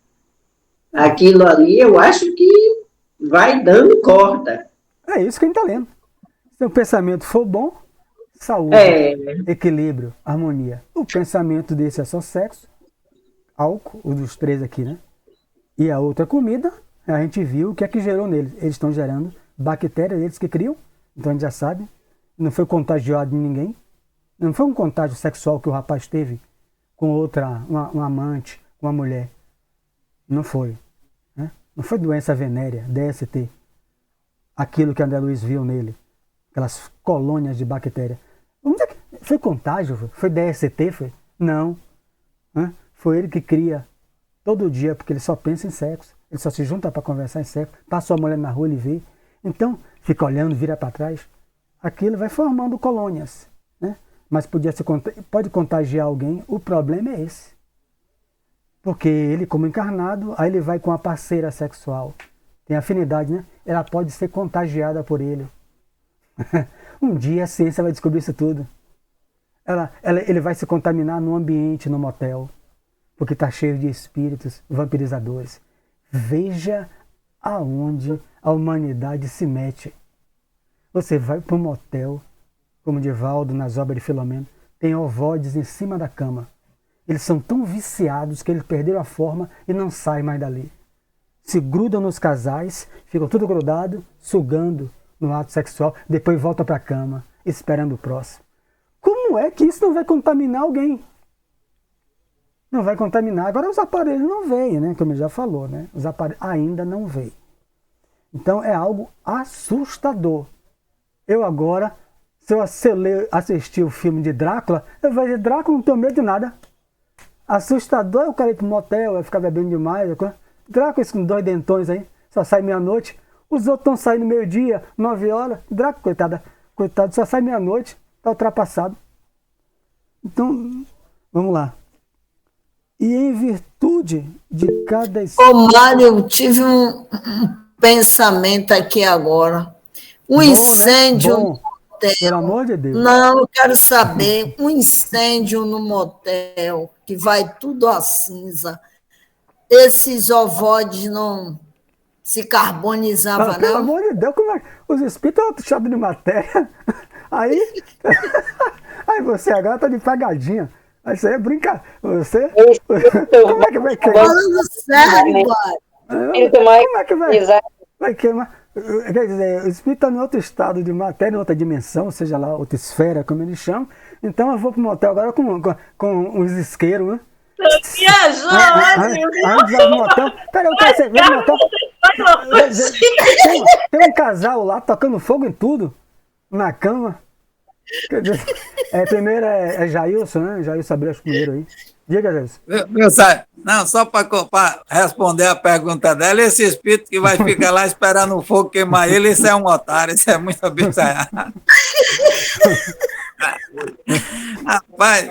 aquilo ali, eu acho que vai dando corda. É isso que a gente está lendo. Se o pensamento for bom, saúde, equilíbrio, harmonia. O pensamento desse é só sexo, álcool, os dos três aqui, né? E a outra comida, a gente viu o que é que gerou neles. Eles estão gerando bactérias, eles que criam, então a gente já sabe. Não foi contagiado de ninguém. Não foi um contágio sexual que o rapaz teve com outra, uma amante, uma mulher. Não foi. Né? Não foi doença venérea, DST. Aquilo que André Luiz viu nele. Aquelas colônias de bactéria. Foi contágio? Foi DST? Foi? Não. Foi ele que cria todo dia, porque ele só pensa em sexo. Ele só se junta para conversar em sexo. Passa a mulher na rua, ele vê. Então, fica olhando, vira para trás. Aquilo vai formando colônias. Né? Mas pode contagiar alguém. O problema é esse. Porque ele, como encarnado, aí ele vai com a parceira sexual. Tem afinidade, né? Ela pode ser contagiada por ele. Um dia a ciência vai descobrir isso tudo. Ele vai se contaminar no ambiente, no motel, porque está cheio de espíritos vampirizadores. Veja aonde a humanidade se mete. Você vai para um motel, como Divaldo nas obras de Filomeno, tem ovoides em cima da cama. Eles são tão viciados que eles perderam a forma e não saem mais dali. Se grudam nos casais, ficam tudo grudado, sugando no ato sexual, depois volta para a cama, esperando o próximo. Como é que isso não vai contaminar alguém? Não vai contaminar. Agora os aparelhos não veem, né? Como ele já falou, né? Os aparelhos ainda não veem. Então é algo assustador. Eu agora, se eu assistir o filme de Drácula, eu vou dizer, Drácula, não tenho medo de nada. Assustador é o cara ir pro motel, vai ficar bebendo demais. Drácula com 2 dentões aí, só sai meia-noite. Os outros estão saindo meio-dia, 9 horas. Drácula, coitado, só sai meia-noite, está ultrapassado. Então, vamos lá. E em virtude de cada... Ô, Mário, eu tive um pensamento aqui agora. Um incêndio... Né? Motel. Pelo amor de Deus. Não, eu quero saber, um incêndio no motel, que vai tudo a cinza. Esses ovoides não se carbonizavam, não? Pelo amor de Deus, como é? Os espíritos estão puxados de matéria. Aí você agora está de pegadinha. Isso aí é brincadeira. Você? Como é que vai queimar? Falando sério, pai. Como é que vai queimar? Quer dizer, o espírito está em outro estado de matéria, em outra dimensão, seja lá, outra esfera, como eles chamam. Então eu vou para o motel agora com os isqueiros, né? Viajou, Antes vai no motel. Peraí, eu quero ser no motel. Tem um casal lá tocando fogo em tudo, na cama. Quer dizer, primeiro é Jailson, né? Jailson Abreu primeiro aí. Diga, Jailson. Não, só para responder a pergunta dela, esse espírito que vai ficar lá esperando o fogo queimar ele, isso é um otário, isso é muito absurdo. Rapaz,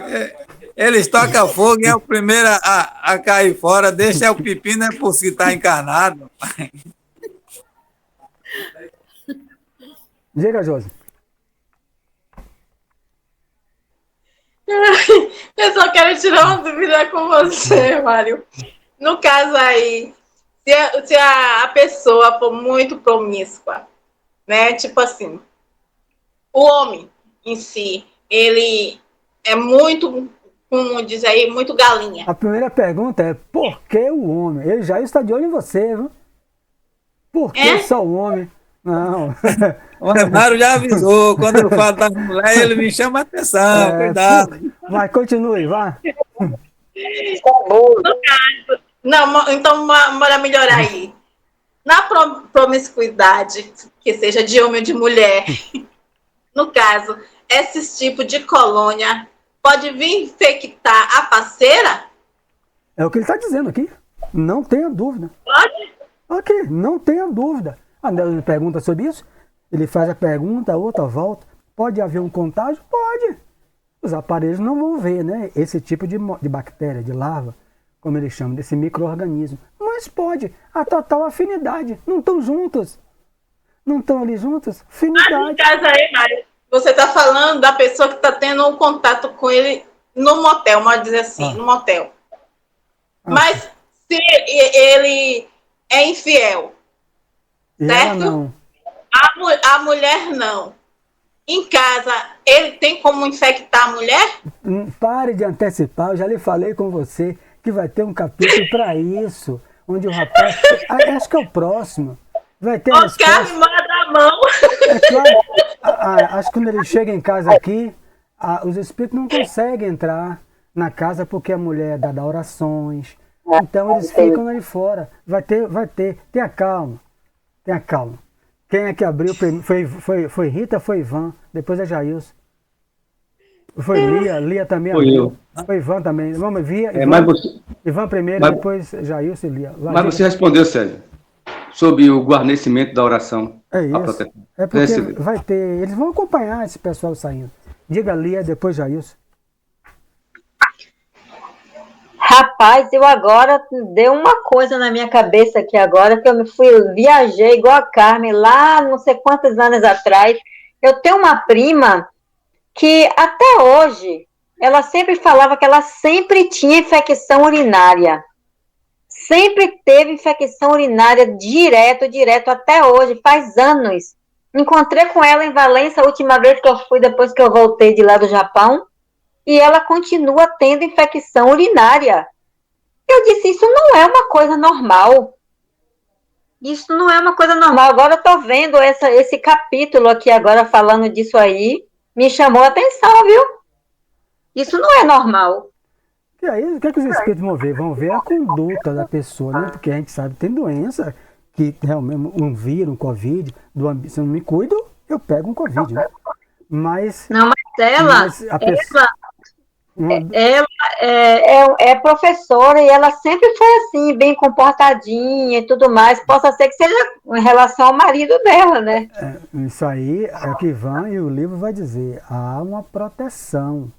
eles tocam fogo e é o primeiro a cair fora, deixa o pepino é por si estar encarnado. Diga, Josi. Eu só quero tirar uma dúvida com você, Mário. No caso aí, Se a pessoa for muito promíscua, né? Tipo assim, o homem em si, ele é muito, como diz aí, muito galinha. A primeira pergunta é: por que o homem? Ele já está de olho em você, viu? Por que só o homem? Não. O Mário já avisou, quando eu falo da mulher, ele me chama a atenção, cuidado. Mas continue, vá. Não, então bora melhorar aí. Na promiscuidade, que seja de homem ou de mulher, no caso, esse tipo de colônia pode vir infectar a parceira? É o que ele está dizendo aqui. Não tenha dúvida. Pode? Ok, não tenha dúvida. Ele pergunta sobre isso, ele faz a pergunta, a outra volta. Pode haver um contágio? Pode. Os aparelhos não vão ver, né? Esse tipo de bactéria, de larva, como eles chamam, desse micro-organismo. Mas pode. A total afinidade. Não estão juntos. Não estão ali juntos? Afinidade. Mas no caso aí, Mário, você está falando da pessoa que está tendo um contato com ele no motel, vamos dizer assim, no motel. Mas se ele é infiel, certo? Não. A mulher não. Em casa, ele tem como infectar a mulher? Pare de antecipar, eu já lhe falei com você que vai ter um capítulo para isso, onde o rapaz... Acho que é o próximo. Vai ter O Carlos manda a mão. É claro, acho que quando ele chega em casa aqui, os espíritos não conseguem entrar na casa porque a mulher é dada orações. Então eles ficam ali fora. Vai ter. Tenha calma. Tenha calma. Quem é que abriu primeiro? Foi Rita, foi Ivan, depois é Jailson. Foi Lia também abriu. Foi Ivan também. Vamos ver. Ivan primeiro, depois Jailson e Lia. Mas você respondeu, Célio, sobre o guarnecimento da oração. É isso. É porque vai ter. Eles vão acompanhar esse pessoal saindo. Diga Lia, depois Jailson. Rapaz, eu agora deu uma coisa na minha cabeça aqui agora, que viajei igual a Carmen lá não sei quantos anos atrás. Eu tenho uma prima que até hoje, ela sempre falava que ela sempre tinha infecção urinária. Sempre teve infecção urinária direto, até hoje, faz anos. Encontrei com ela em Valência a última vez que eu fui, depois que eu voltei de lá do Japão, e ela continua tendo infecção urinária. Eu disse, isso não é uma coisa normal. Isso não é uma coisa normal. Agora eu tô vendo esse capítulo aqui agora falando disso aí, me chamou a atenção, viu? Isso não é normal. E aí, o que é que os espíritos vão ver? Vão ver a conduta da pessoa, né? Porque a gente sabe que tem doença, que realmente um vírus, um Covid, se eu não me cuido, eu pego um Covid, né? Mas... Não, mas ela é professora e ela sempre foi assim, bem comportadinha e tudo mais. Possa ser que seja em relação ao marido dela, né? Isso aí é o que Ivan e o livro vai dizer. Há uma proteção.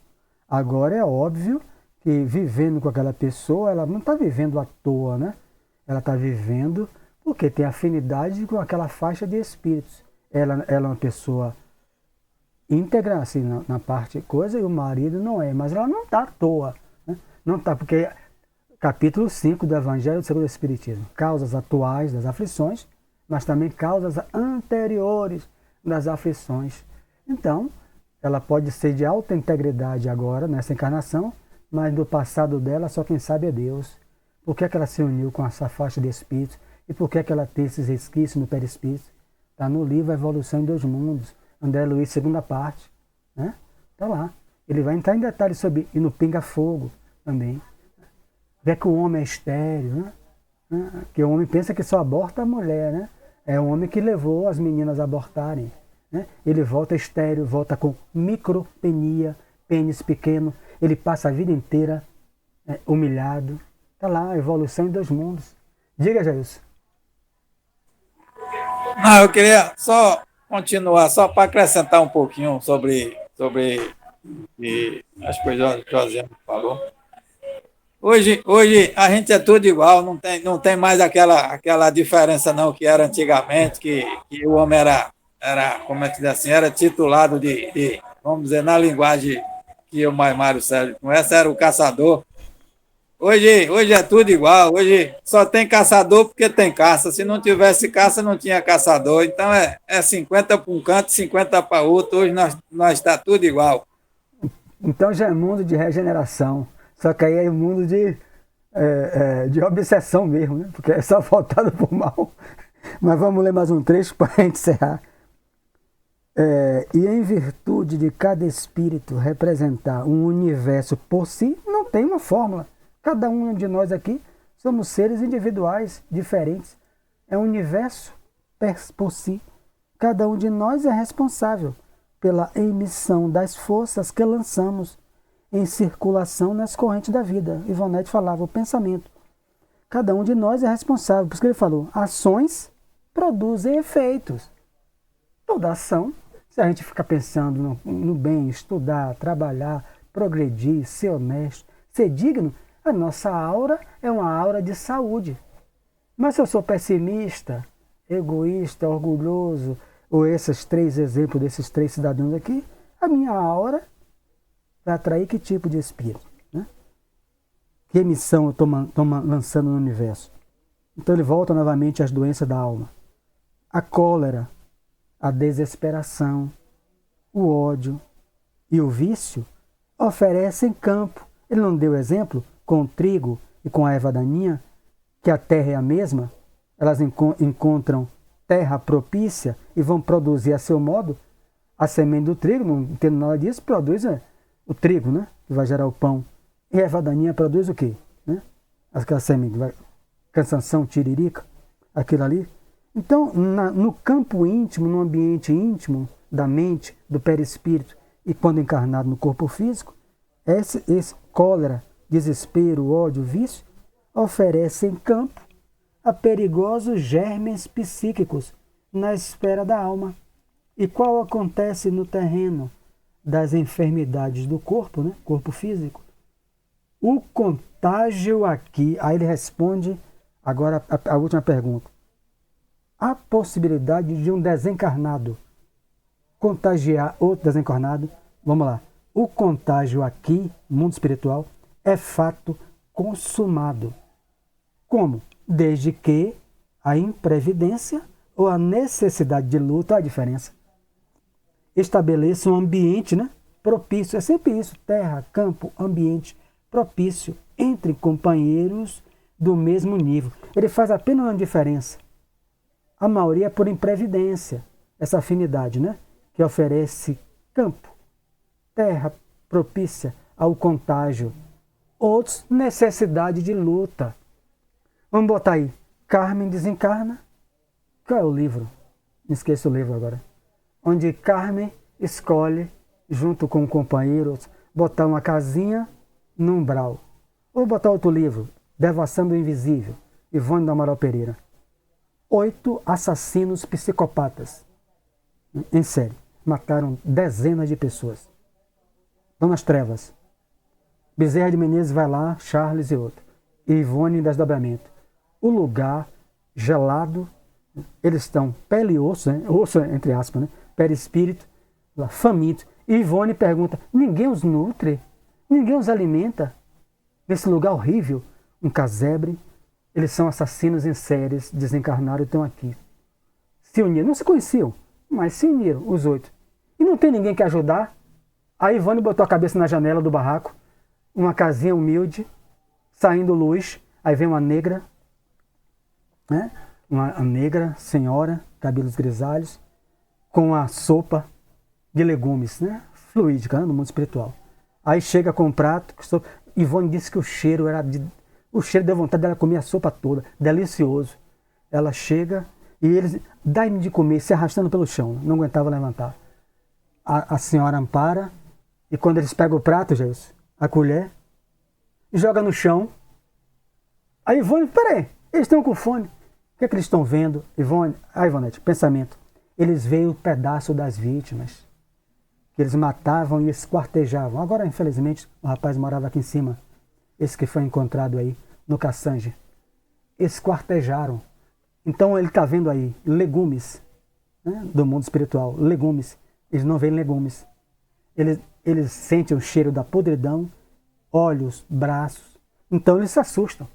Agora é óbvio que vivendo com aquela pessoa, ela não está vivendo à toa, né? Ela está vivendo porque tem afinidade com aquela faixa de espíritos. Ela é uma pessoa íntegra, assim, na parte coisa, e o marido não é. Mas ela não está à toa. Né? Não está, porque capítulo 5 do Evangelho segundo o Espiritismo. Causas atuais das aflições, mas também causas anteriores das aflições. Então, ela pode ser de alta integridade agora, nessa encarnação, mas do passado dela só quem sabe é Deus. Por que é que ela se uniu com essa faixa de espíritos? E por que é que ela tem esses resquícios no perispírito? Está no livro A Evolução em Dois Mundos, André Luiz, segunda parte. Né? Tá lá. Ele vai entrar em detalhes sobre... E no Pinga Fogo também. Vê que o homem é estéril, né? Que o homem pensa que só aborta a mulher, né? É o homem que levou as meninas a abortarem. Né? Ele volta estéril, volta com micropenia, pênis pequeno. Ele passa a vida inteira humilhado. Está lá, a evolução em dois mundos. Diga, Jailson. Não, eu queria só continuar, só para acrescentar um pouquinho sobre as coisas que o José falou. Hoje a gente é tudo igual, não tem mais aquela diferença não que era antigamente, que o homem era como é que diz assim, era titulado vamos dizer, na linguagem que o Mário Sérgio conhece, era o caçador. Hoje é tudo igual. Hoje só tem caçador porque tem caça. Se não tivesse caça, não tinha caçador. Então é 50 para um canto, 50 para outro. Hoje nós está tudo igual. Então já é mundo de regeneração. Só que aí é mundo de obsessão mesmo, né? Porque é só voltado por mal. Mas vamos ler mais um trecho para a gente encerrar. E em virtude de cada espírito representar um universo por si, não tem uma fórmula. Cada um de nós aqui somos seres individuais, diferentes. É um universo por si. Cada um de nós é responsável pela emissão das forças que lançamos em circulação nas correntes da vida. Ivonete falava, o pensamento. Cada um de nós é responsável. Por isso que ele falou, ações produzem efeitos. Toda ação, se a gente ficar pensando no bem, estudar, trabalhar, progredir, ser honesto, ser digno, a nossa aura é uma aura de saúde. Mas se eu sou pessimista, egoísta, orgulhoso, ou esses 3 exemplos desses 3 cidadãos aqui, a minha aura vai atrair que tipo de espírito? Né? Que emissão eu estou lançando no universo? Então ele volta novamente às doenças da alma. A cólera, a desesperação, o ódio e o vício oferecem campo. Ele não deu exemplo com o trigo e com a erva daninha, que a terra é a mesma, elas encontram terra propícia e vão produzir a seu modo a semente do trigo, não entendo nada disso, produz o trigo, né? Que vai gerar o pão. E a erva daninha produz o quê? Né? Aquela semente, cansanção, tiririca, aquilo ali. Então, no campo íntimo, no ambiente íntimo da mente, do perispírito, e quando encarnado no corpo físico, esse cólera, desespero, ódio, vício, oferecem campo a perigosos germes psíquicos na esfera da alma. E qual acontece no terreno das enfermidades do corpo, né? Corpo físico? O contágio aqui, aí ele responde agora a última pergunta. Há possibilidade de um desencarnado contagiar outro desencarnado? Vamos lá. O contágio aqui, no mundo espiritual, é fato consumado. Como? Desde que a imprevidência ou a necessidade de luta, a diferença, estabeleça um ambiente, né, propício. É sempre isso, terra, campo, ambiente propício entre companheiros do mesmo nível. Ele faz apenas uma diferença. A maioria é por imprevidência, essa afinidade, né, que oferece campo, terra propícia ao contágio. Outros, necessidade de luta. Vamos botar aí, Carmen desencarna. Qual é o livro? Me esqueço o livro agora. Onde Carmen escolhe, junto com companheiros, botar uma casinha no umbral. Ou botar outro livro, Devoção do Invisível, Ivone do Amaral Pereira. 8 assassinos psicopatas em série. Mataram dezenas de pessoas. Estão nas trevas. Bezerra de Menezes vai lá, Charles e outro. E Ivone em desdobramento. O lugar gelado, eles estão pele e osso, né? Osso entre aspas, né? Perispírito, lá, faminto. E Ivone pergunta, ninguém os nutre? Ninguém os alimenta? Nesse lugar horrível, um casebre, eles são assassinos em séries, desencarnaram e estão aqui. Se uniram, não se conheciam, mas se uniram, os 8. E não tem ninguém que ajudar. A Ivone botou a cabeça na janela do barraco, uma casinha humilde, saindo luz, aí vem uma negra, né? Uma negra senhora, cabelos grisalhos, com a sopa de legumes, né? Fluídica, né? No mundo espiritual. Aí chega com um prato, Ivone disse que o cheiro era o cheiro deu vontade dela comer a sopa toda, delicioso. Ela chega e eles, dá-me de comer, se arrastando pelo chão, não aguentava levantar. A senhora ampara, e quando eles pegam o prato, Jesus, a colher, e joga no chão. Aí Ivone, peraí, eles estão com fome. O que é que eles estão vendo? Ivonete, pensamento. Eles veem o pedaço das vítimas, que eles matavam e esquartejavam. Agora, infelizmente, o rapaz morava aqui em cima, esse que foi encontrado aí, no Cassange. Esquartejaram. Então ele está vendo aí legumes, né, do mundo espiritual, legumes. Eles não veem legumes. Eles sentem o cheiro da podridão, olhos, braços, Então eles se assustam.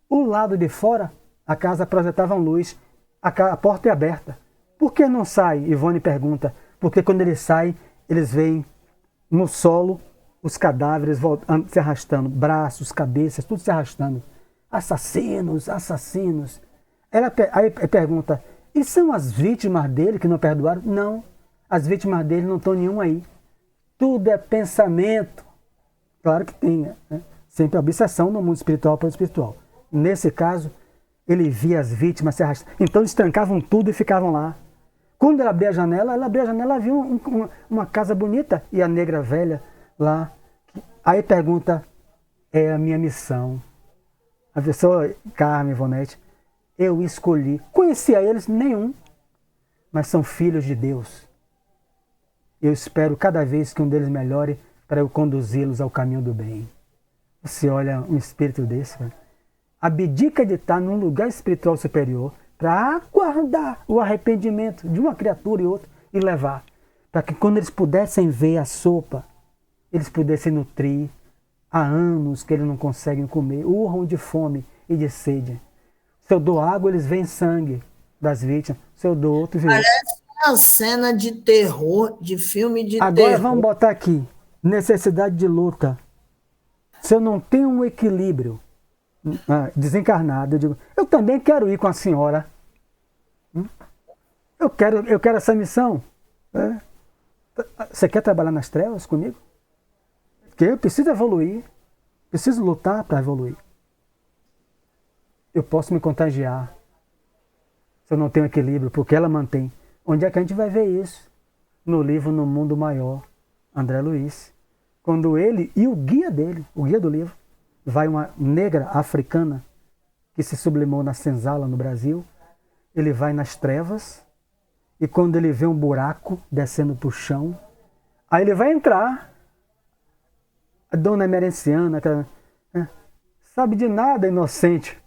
O lado de fora, a casa projetava luz, a porta é aberta. Por que não sai? Ivone pergunta. Porque quando eles saem, eles veem no solo os cadáveres se arrastando, braços, cabeças, tudo se arrastando. Assassinos, assassinos. Aí pergunta, e são as vítimas dele que não perdoaram? Não, as vítimas dele não estão nenhum aí. Tudo é pensamento. Claro que tem, né? Sempre a obsessão no mundo espiritual para o espiritual. Nesse caso, ele via as vítimas se arrastando. Então eles trancavam tudo e ficavam lá. Quando ela abria a janela, viu uma casa bonita e a negra velha lá. Aí pergunta, é a minha missão. A pessoa, Carmen Ivonete, eu escolhi. Conhecia eles? Nenhum. Mas são filhos de Deus. Eu espero cada vez que um deles melhore para eu conduzi-los ao caminho do bem. Você olha um espírito desse, né? Abdica de estar num lugar espiritual superior para aguardar o arrependimento de uma criatura e outra e levar. Para que quando eles pudessem ver a sopa, eles pudessem nutrir. Há anos que eles não conseguem comer, urram de fome e de sede. Se eu dou água, eles veem sangue das vítimas. Se eu dou outro, viu? Parece uma cena de terror, de filme de terror. Agora vamos botar aqui, necessidade de luta. Se eu não tenho um equilíbrio desencarnado, eu digo, eu também quero ir com a senhora. Eu quero essa missão. Você quer trabalhar nas trevas comigo? Porque eu preciso evoluir, preciso lutar para evoluir. Eu posso me contagiar se eu não tenho equilíbrio, porque ela mantém. Onde é que a gente vai ver isso? No livro No Mundo Maior, André Luiz. Quando ele e o guia dele, o guia do livro, vai uma negra africana que se sublimou na senzala no Brasil, ele vai nas trevas e quando ele vê um buraco descendo para o chão, aí ele vai entrar. A dona Emerenciana, sabe de nada, inocente,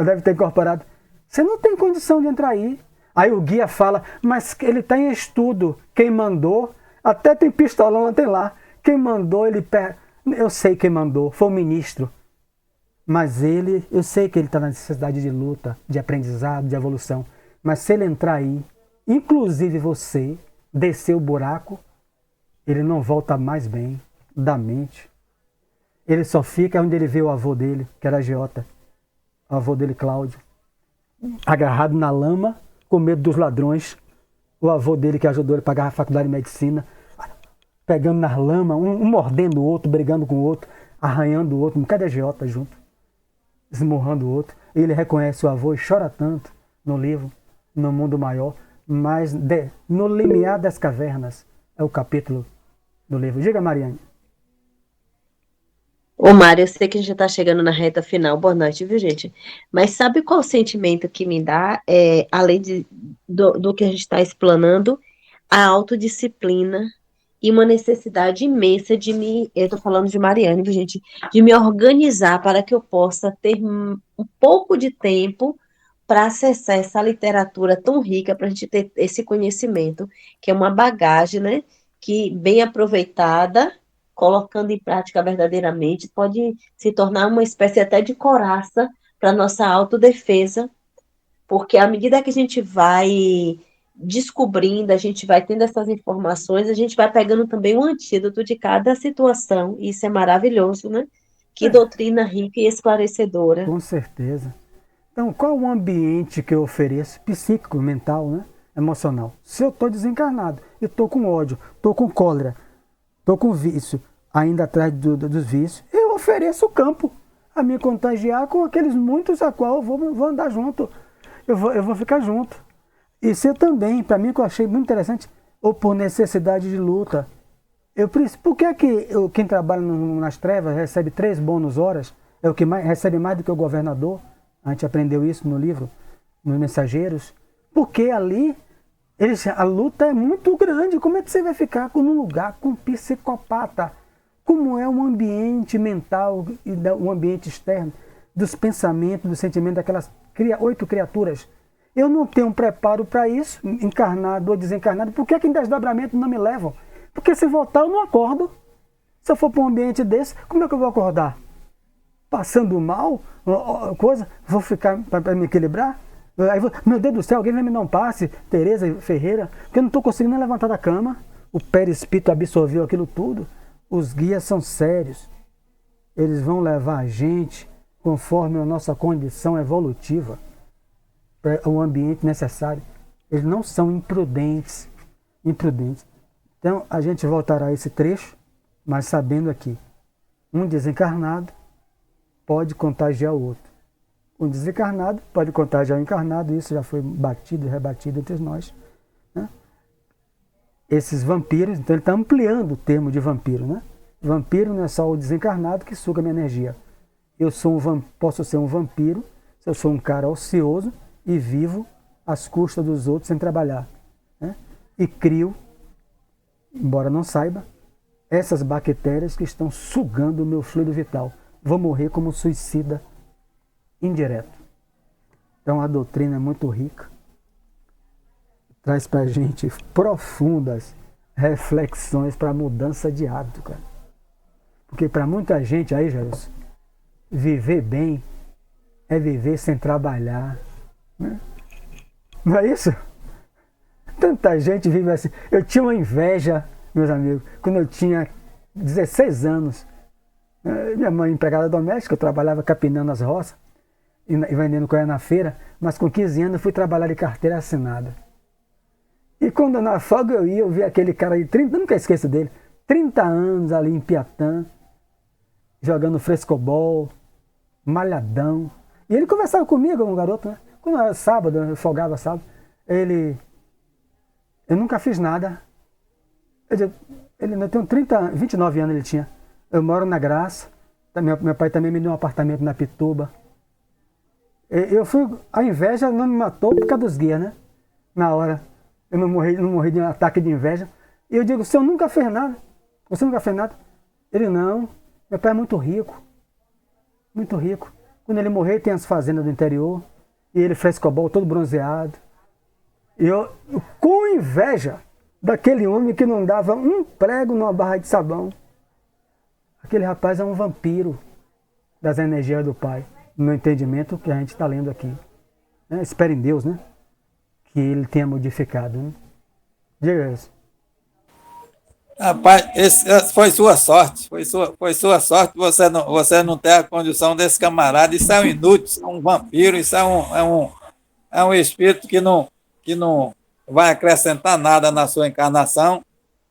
deve ter incorporado. Você não tem condição de entrar aí. Aí o guia fala, mas ele está em estudo. Quem mandou, até tem pistolão, tem lá. Quem mandou, eu sei quem mandou, foi o ministro. Mas eu sei que ele está na necessidade de luta, de aprendizado, de evolução. Mas se ele entrar aí, inclusive você, descer o buraco, ele não volta mais bem da mente. Ele só fica onde ele vê o avô dele, que era agiota, o avô dele, Cláudio, agarrado na lama, com medo dos ladrões. O avô dele que ajudou ele a pagar a faculdade de medicina, pegando nas lamas, um mordendo o outro, brigando com o outro, arranhando o outro, um bocado de agiota junto, esmurrando o outro. Ele reconhece o avô e chora tanto no livro, No Mundo Maior, mas no limiar das cavernas é o capítulo do livro. Diga, Mariane. Ô, Mário, eu sei que a gente já está chegando na reta final. Boa noite, viu, gente? Mas sabe qual o sentimento que me dá, além do que a gente está explanando? A autodisciplina e uma necessidade imensa eu estou falando de Mariane, viu, gente? De me organizar para que eu possa ter um pouco de tempo para acessar essa literatura tão rica, para a gente ter esse conhecimento, que é uma bagagem, né? Que, bem aproveitada, colocando em prática verdadeiramente, pode se tornar uma espécie até de coraça para a nossa autodefesa, porque à medida que a gente vai descobrindo, a gente vai tendo essas informações, a gente vai pegando também um antídoto de cada situação, e isso é maravilhoso, né? Que doutrina rica e esclarecedora. Com certeza. Então, qual o ambiente que eu ofereço, psíquico, mental, né? Emocional? Se eu estou desencarnado, eu estou com ódio, estou com cólera, estou com vício, ainda atrás dos vícios, eu ofereço o campo a me contagiar com aqueles muitos a qual eu vou andar junto, eu vou ficar junto. E se eu também, para mim, que eu achei muito interessante, ou por necessidade de luta, por que quem trabalha nas trevas recebe 3 bônus horas, é o que recebe mais do que o governador? A gente aprendeu isso no livro, nos Mensageiros, porque ali a luta é muito grande. Como é que você vai ficar num lugar com um psicopata? Como é um ambiente mental e um ambiente externo, dos pensamentos, dos sentimentos daquelas 8 criaturas? Eu não tenho um preparo para isso, encarnado ou desencarnado. Por que em desdobramento não me levam? Porque se voltar eu não acordo. Se eu for para um ambiente desse, como é que eu vou acordar? passando mal, coisa, vou ficar para me equilibrar. Aí meu Deus do céu, alguém vai me dar um passe, Tereza Ferreira, porque eu não estou conseguindo nem levantar da cama. O perispírito absorveu aquilo tudo. Os guias são sérios. Eles vão levar a gente conforme a nossa condição evolutiva para o ambiente necessário. Eles não são imprudentes. Então, a gente voltará a esse trecho, mas sabendo aqui, um desencarnado pode contagiar o outro. Um desencarnado pode contagiar o encarnado, isso já foi batido e rebatido entre nós. Né? Esses vampiros, então ele está ampliando o termo de vampiro. Né? Vampiro não é só o desencarnado que suga minha energia. Eu posso ser um vampiro se eu sou um cara ocioso e vivo às custas dos outros sem trabalhar. Né? E crio, embora não saiba, essas bactérias que estão sugando o meu fluido vital. Vou morrer como suicida indireto. Então a doutrina é muito rica. Traz para a gente profundas reflexões para a mudança de hábito, cara. Porque para muita gente aí, Jairus, viver bem é viver sem trabalhar. Né? Não é isso? Tanta gente vive assim. Eu tinha uma inveja, meus amigos, quando eu tinha 16 anos. Minha mãe, empregada doméstica, eu trabalhava capinando as roças e vendendo coisa na feira, mas com 15 anos eu fui trabalhar de carteira assinada. E quando na folga eu vi aquele cara de 30, eu nunca esqueço dele, 30 anos ali em Piatã, jogando frescobol, malhadão. E ele conversava comigo, um garoto, né? Quando era sábado, eu folgava sábado, eu nunca fiz nada. Eu tenho 29 anos ele tinha. Eu moro na Graça, meu pai também me deu um apartamento na Pituba. A inveja não me matou por causa dos guias, né? Na hora, eu não morri de um ataque de inveja. E eu digo, você nunca fez nada? Você nunca fez nada? Ele, não, meu pai é muito rico. Muito rico. Quando ele morrer, tem as fazendas do interior. E ele frescobol todo bronzeado. E eu com inveja daquele homem que não dava um prego numa barra de sabão. Aquele rapaz é um vampiro das energias do pai. No meu entendimento, que a gente está lendo aqui. Né? Espera em Deus, né? Que ele tenha modificado. Né? Diga isso. Rapaz, foi sua sorte. Foi sua sorte você não ter a condição desse camarada. Isso é um inútil, isso é um vampiro, isso é um espírito que não vai acrescentar nada na sua encarnação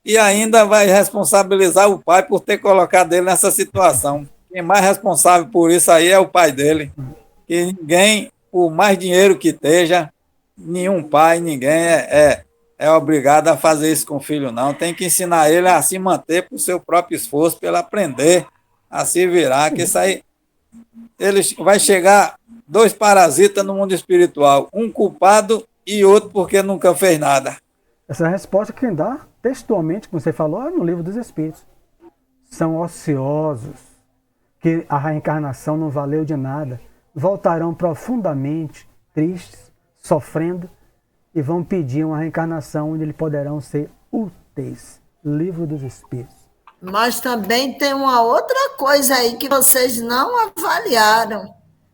e ainda vai responsabilizar o pai por ter colocado ele nessa situação. Quem mais responsável por isso aí é o pai dele. Que ninguém, por mais dinheiro que esteja, nenhum pai, ninguém é obrigado a fazer isso com o filho, não. Tem que ensinar ele a se manter por seu próprio esforço, para ele aprender a se virar, que isso aí ele vai chegar 2 parasitas no mundo espiritual, um culpado e outro porque nunca fez nada. Essa resposta quem dá, textualmente, como você falou, é no Livro dos Espíritos. São ociosos, que a reencarnação não valeu de nada, voltarão profundamente tristes, sofrendo, e vão pedir uma reencarnação onde eles poderão ser úteis. Livro dos Espíritos. Mas também tem uma outra coisa aí que vocês não avaliaram.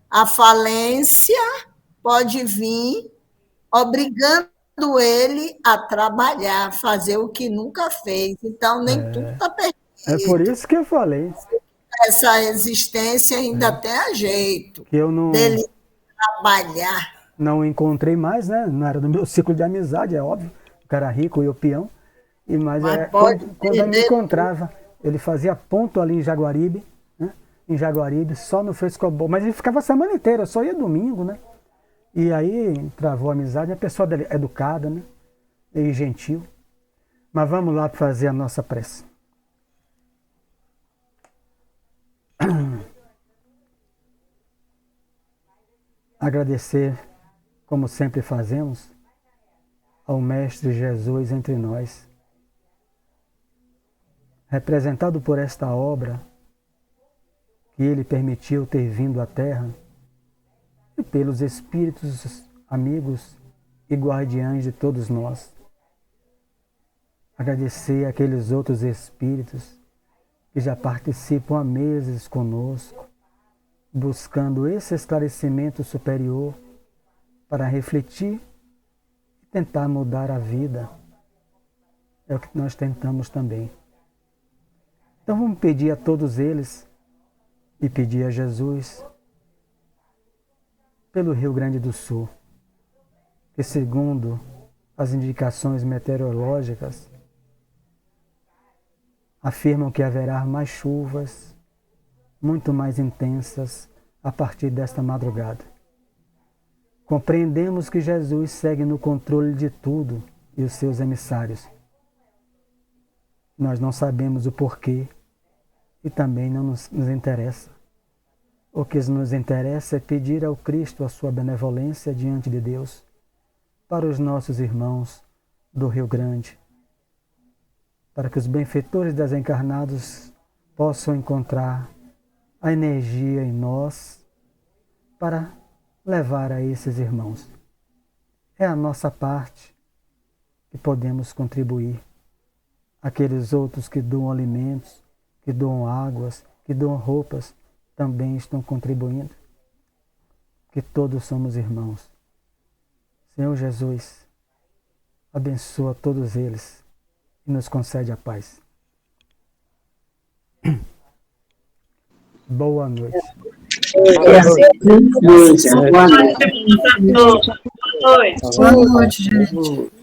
A falência pode vir obrigando ele a trabalhar, fazer o que nunca fez. Então, nem tudo está perdido. É por isso que eu falei. Essa existência ainda tem a jeito que eu não, dele trabalhar. Não encontrei mais, né? Não era do meu ciclo de amizade, é óbvio. O cara rico e o peão. Mas quando eu me encontrava, ele fazia ponto ali em Jaguaribe, né? Em Jaguaribe, só no frescobol. Mas ele ficava a semana inteira, só ia domingo, né? E aí travou a amizade, a pessoa dele, educada, né? E gentil. Mas vamos lá para fazer a nossa prece. Agradecer, como sempre fazemos, ao Mestre Jesus entre nós, representado por esta obra que ele permitiu ter vindo à Terra, e pelos espíritos amigos e guardiães de todos nós. Agradecer àqueles outros espíritos que já participam há meses conosco, buscando esse esclarecimento superior para refletir e tentar mudar a vida. É o que nós tentamos também. Então vamos pedir a todos eles e pedir a Jesus pelo Rio Grande do Sul, que segundo as indicações meteorológicas afirmam que haverá mais chuvas, muito mais intensas a partir desta madrugada. Compreendemos que Jesus segue no controle de tudo e os seus emissários. Nós não sabemos o porquê e também não nos interessa. O que nos interessa é pedir ao Cristo a sua benevolência diante de Deus para os nossos irmãos do Rio Grande, para que os benfeitores desencarnados possam encontrar a energia em nós para levar a esses irmãos. É a nossa parte que podemos contribuir. Aqueles outros que doam alimentos, que doam águas, que doam roupas, também estão contribuindo. Que todos somos irmãos. Senhor Jesus, abençoa todos eles e nos concede a paz. Boa noite. Boa noite. Boa noite, gente.